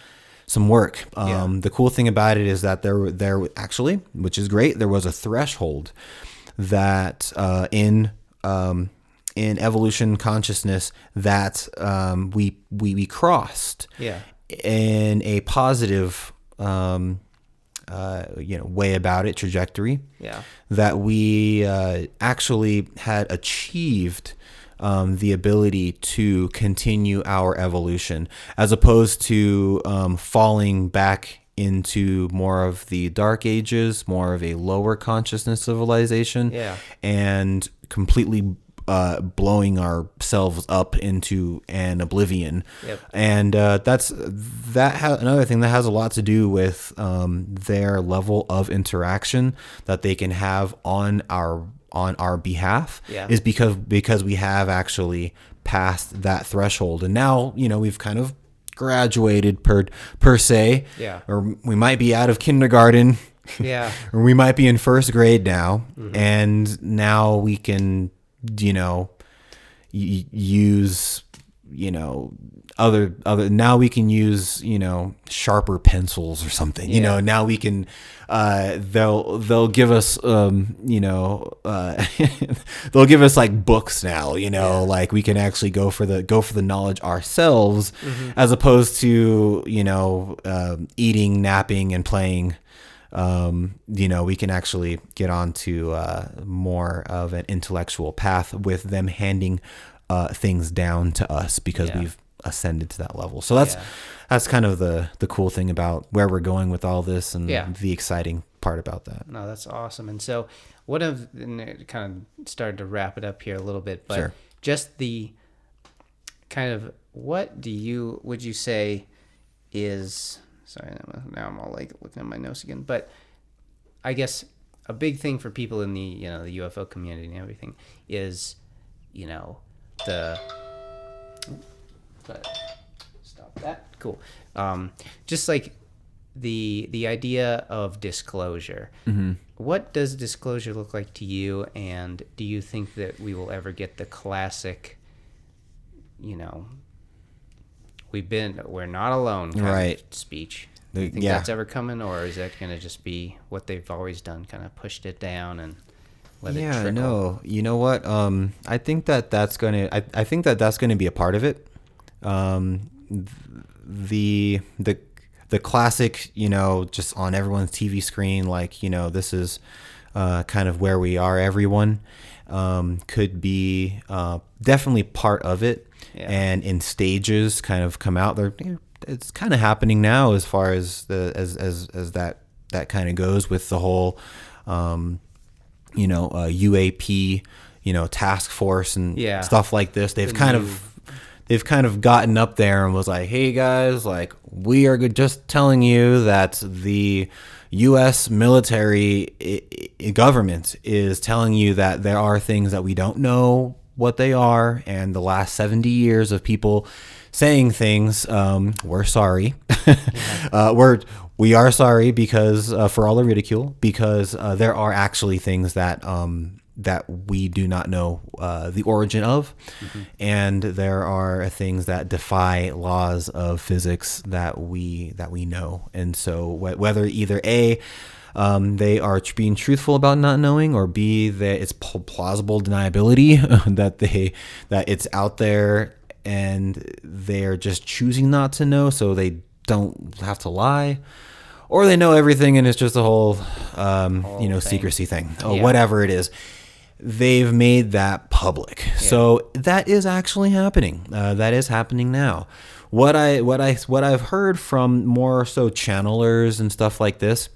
work. The cool thing about it is that there actually, which is great, there was a threshold that in evolution consciousness that we crossed in a positive way about it, trajectory, that we actually had achieved the ability to continue our evolution, as opposed to falling back into more of the dark ages, more of a lower consciousness civilization, and completely blowing ourselves up into an oblivion. And another thing that has a lot to do with their level of interaction that they can have on our behalf, is because we have actually passed that threshold. And now, we've kind of graduated per se, or we might be out of kindergarten, or we might be in first grade now, and now we can use other now we can use sharper pencils or something. Now we can they'll give us they'll give us like books now, like we can actually go for the knowledge ourselves, as opposed to eating, napping, and playing. We can actually get onto more of an intellectual path with them handing things down to us, because we've ascended to that level. So that's kind of the cool thing about where we're going with all this, and the exciting part about that. No, that's awesome. And so and it kind of started to wrap it up here a little bit, but just the kind of, what would you say is... Sorry, now I'm all like looking at my notes again. But I guess a big thing for people in the the UFO community and everything is stop that. Cool. Just like the idea of disclosure. What does disclosure look like to you? And do you think that we will ever get the classic, we're not alone kind of speech? Do you think that's ever coming, or is that going to just be what they've always done, kind of pushed it down and Yeah, no, you know what? I think that's gonna. I think that's gonna be a part of it. The classic, just on everyone's TV screen, like, this is kind of where we are. Everyone could be definitely part of it, and in stages kind of come out there. It's kind of happening now as far as that kind of goes with the whole UAP task force and stuff like this. They've kind of gotten up there and was like, hey guys, like, we are just telling you that the U.S. military government is telling you that there are things that we don't know what they are, and the last 70 years of people saying things, we're sorry. We are sorry because for all the ridicule, because there are actually things that we do not know the origin of, and there are things that defy laws of physics that we know. And so whether either A, they are being truthful about not knowing, or B, that it's plausible deniability that it's out there and they're just choosing not to know so they don't have to lie, or they know everything and it's just a whole secrecy thing, or whatever it is. They've made that public. So that is actually happening. That is happening now. What I've heard from more so channelers and stuff like this,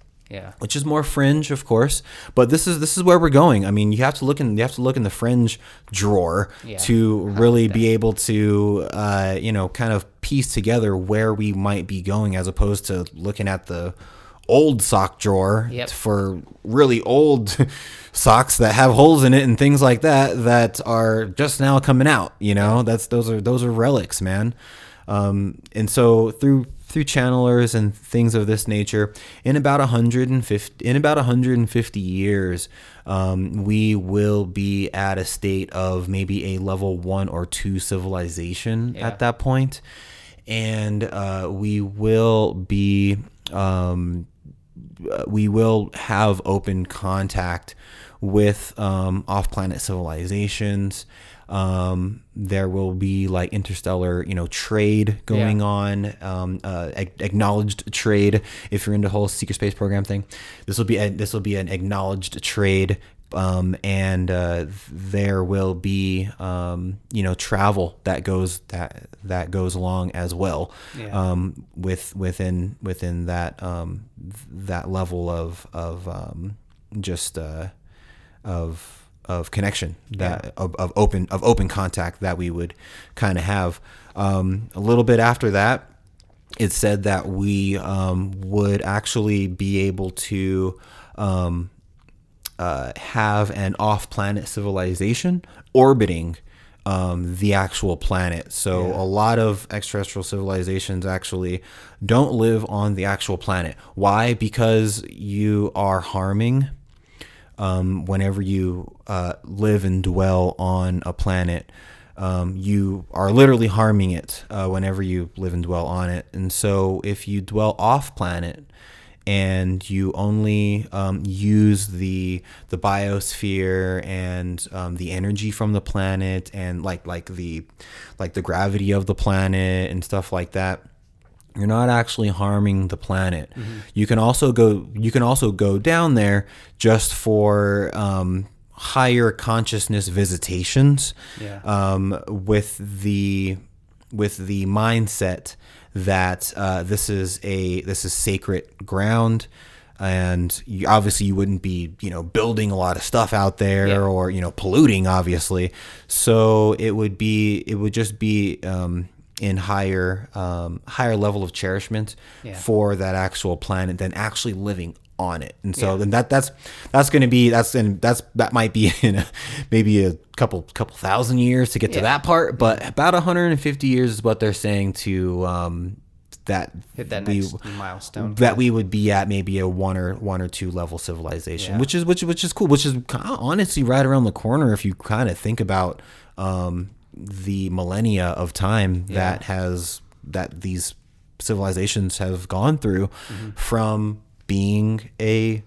which is more fringe, of course, but this is where we're going. I mean, you have to look in the fringe drawer to really be able to kind of piece together where we might be going, as opposed to looking at the old sock drawer for really old socks that have holes in it and things like that are just now coming out. Those are relics, man. And so through channelers and things of this nature, in about 150 years, we will be at a state of maybe a level 1 or 2 civilization at that point. And we will have open contact with off-planet civilizations. There will be like interstellar, trade going on, acknowledged trade. If you're into the whole secret space program thing, this will be an acknowledged trade. And there will be, travel that goes along as well, within that level of connection, of open contact that we would kind of have. A little bit after that, it said that we would actually be able to have an off-planet civilization orbiting the actual planet. So a lot of extraterrestrial civilizations actually don't live on the actual planet. Why? Because you are harming. Whenever you live and dwell on a planet, you are literally harming it whenever you live and dwell on it. And so if you dwell off planet and you only use the biosphere and the energy from the planet and like the gravity of the planet and stuff like that, you're not actually harming the planet. You can also go down there just for higher consciousness visitations, with the mindset that this is sacred ground, and you wouldn't be building a lot of stuff out there or polluting, obviously. So it would just be in higher level of cherishment for that actual planet than actually living on it. And so then that might be in maybe a couple thousand years to get to that part, but about 150 years is what they're saying to hit that next milestone, that we would be at maybe a one or two level civilization, which is cool, which is honestly right around the corner if you kind of think about the millennia of time that these civilizations have gone through, from being a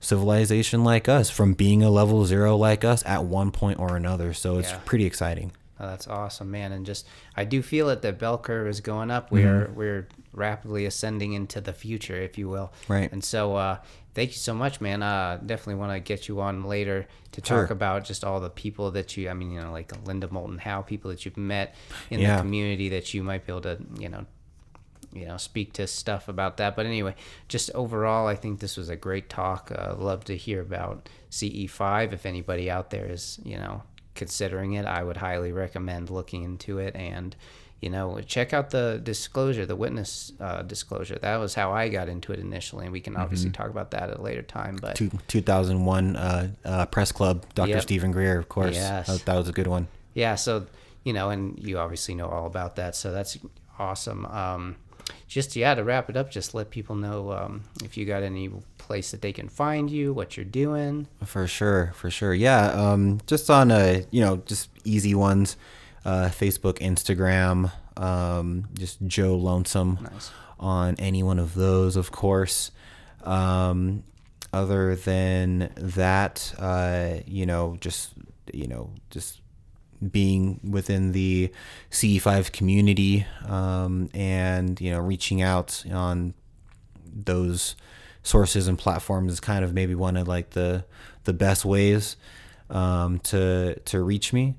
civilization like us, from being a level 0 like us at one point or another. So it's pretty exciting. Oh, that's awesome, man. And just, I do feel it, that bell curve is going up. We're rapidly ascending into the future, if you will. Right. And so thank you so much, man. Definitely want to get you on later to talk about just all the people that you, I mean, you know, like Linda Moulton Howe, people that you've met in the community that you might be able to, you know, speak to stuff about that. But anyway, just overall, I think this was a great talk. Love to hear about CE5. If anybody out there is, you know, considering it, I would highly recommend looking into it. And, you know, check out the disclosure, the witness disclosure. That was how I got into it initially, and we can obviously talk about that at a later time. But 2001 Press Club, Dr. Stephen Greer, of course. Yes. That was a good one. Yeah, so, you know, and you obviously know all about that, so that's awesome. To wrap it up, just let people know if you got any place that they can find you, what you're doing. For sure. Yeah, just on just easy ones, Facebook, Instagram, just Joe Lonesome. Nice. On any one of those, of course. Other than that, just being within the CE5 community, and reaching out on those sources and platforms is kind of maybe one of like the best ways to reach me.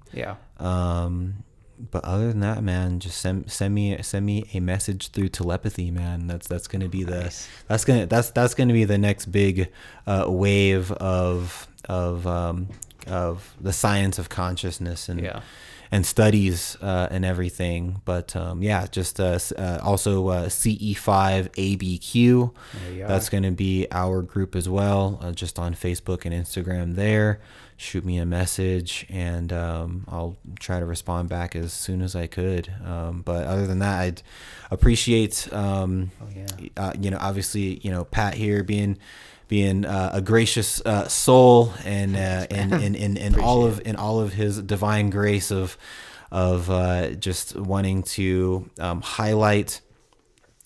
But other than that, man, just send me a message through telepathy, man. That's gonna be that's gonna be the next big wave of the science of consciousness and studies and everything. But just also CE5 ABQ. That's going to be our group as well, just on Facebook and Instagram there. Shoot me a message, and I'll try to respond back as soon as I could. But other than that, I'd appreciate, obviously, Pat here being a gracious soul, and in all of his divine grace of just wanting to highlight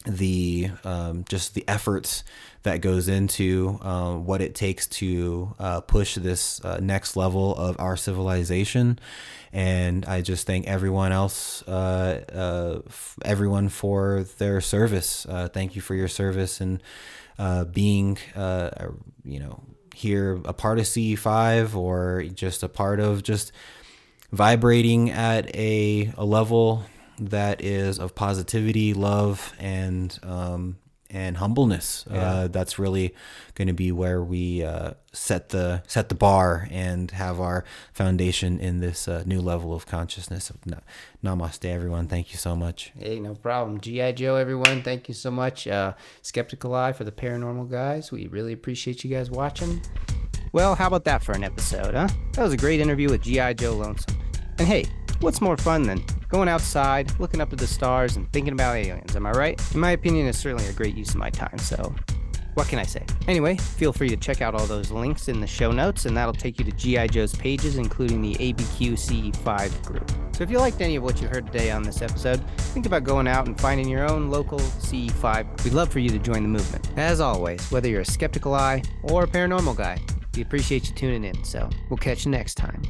the just the efforts that goes into what it takes to push this next level of our civilization. And I just thank everyone else, everyone for their service. Thank you for your service and being, here a part of CE5, or just a part of just vibrating at a level that is of positivity, love, and humbleness. That's really going to be where we set the bar and have our foundation in this new level of consciousness. Namaste, everyone. Thank you so much. Hey, no problem. G.I. Joe, everyone. Thank you so much. Skeptical Eye for the Paranormal Guys. We really appreciate you guys watching. Well, how about that for an episode, huh? That was a great interview with G.I. Joe Lonesome. And hey, what's more fun than going outside, looking up at the stars, and thinking about aliens, am I right? In my opinion, it's certainly a great use of my time, so what can I say? Anyway, feel free to check out all those links in the show notes, and that'll take you to G.I. Joe's pages, including the ABQ CE5 group. So if you liked any of what you heard today on this episode, think about going out and finding your own local CE5. We'd love for you to join the movement. As always, whether you're a skeptical eye or a paranormal guy, we appreciate you tuning in, so we'll catch you next time.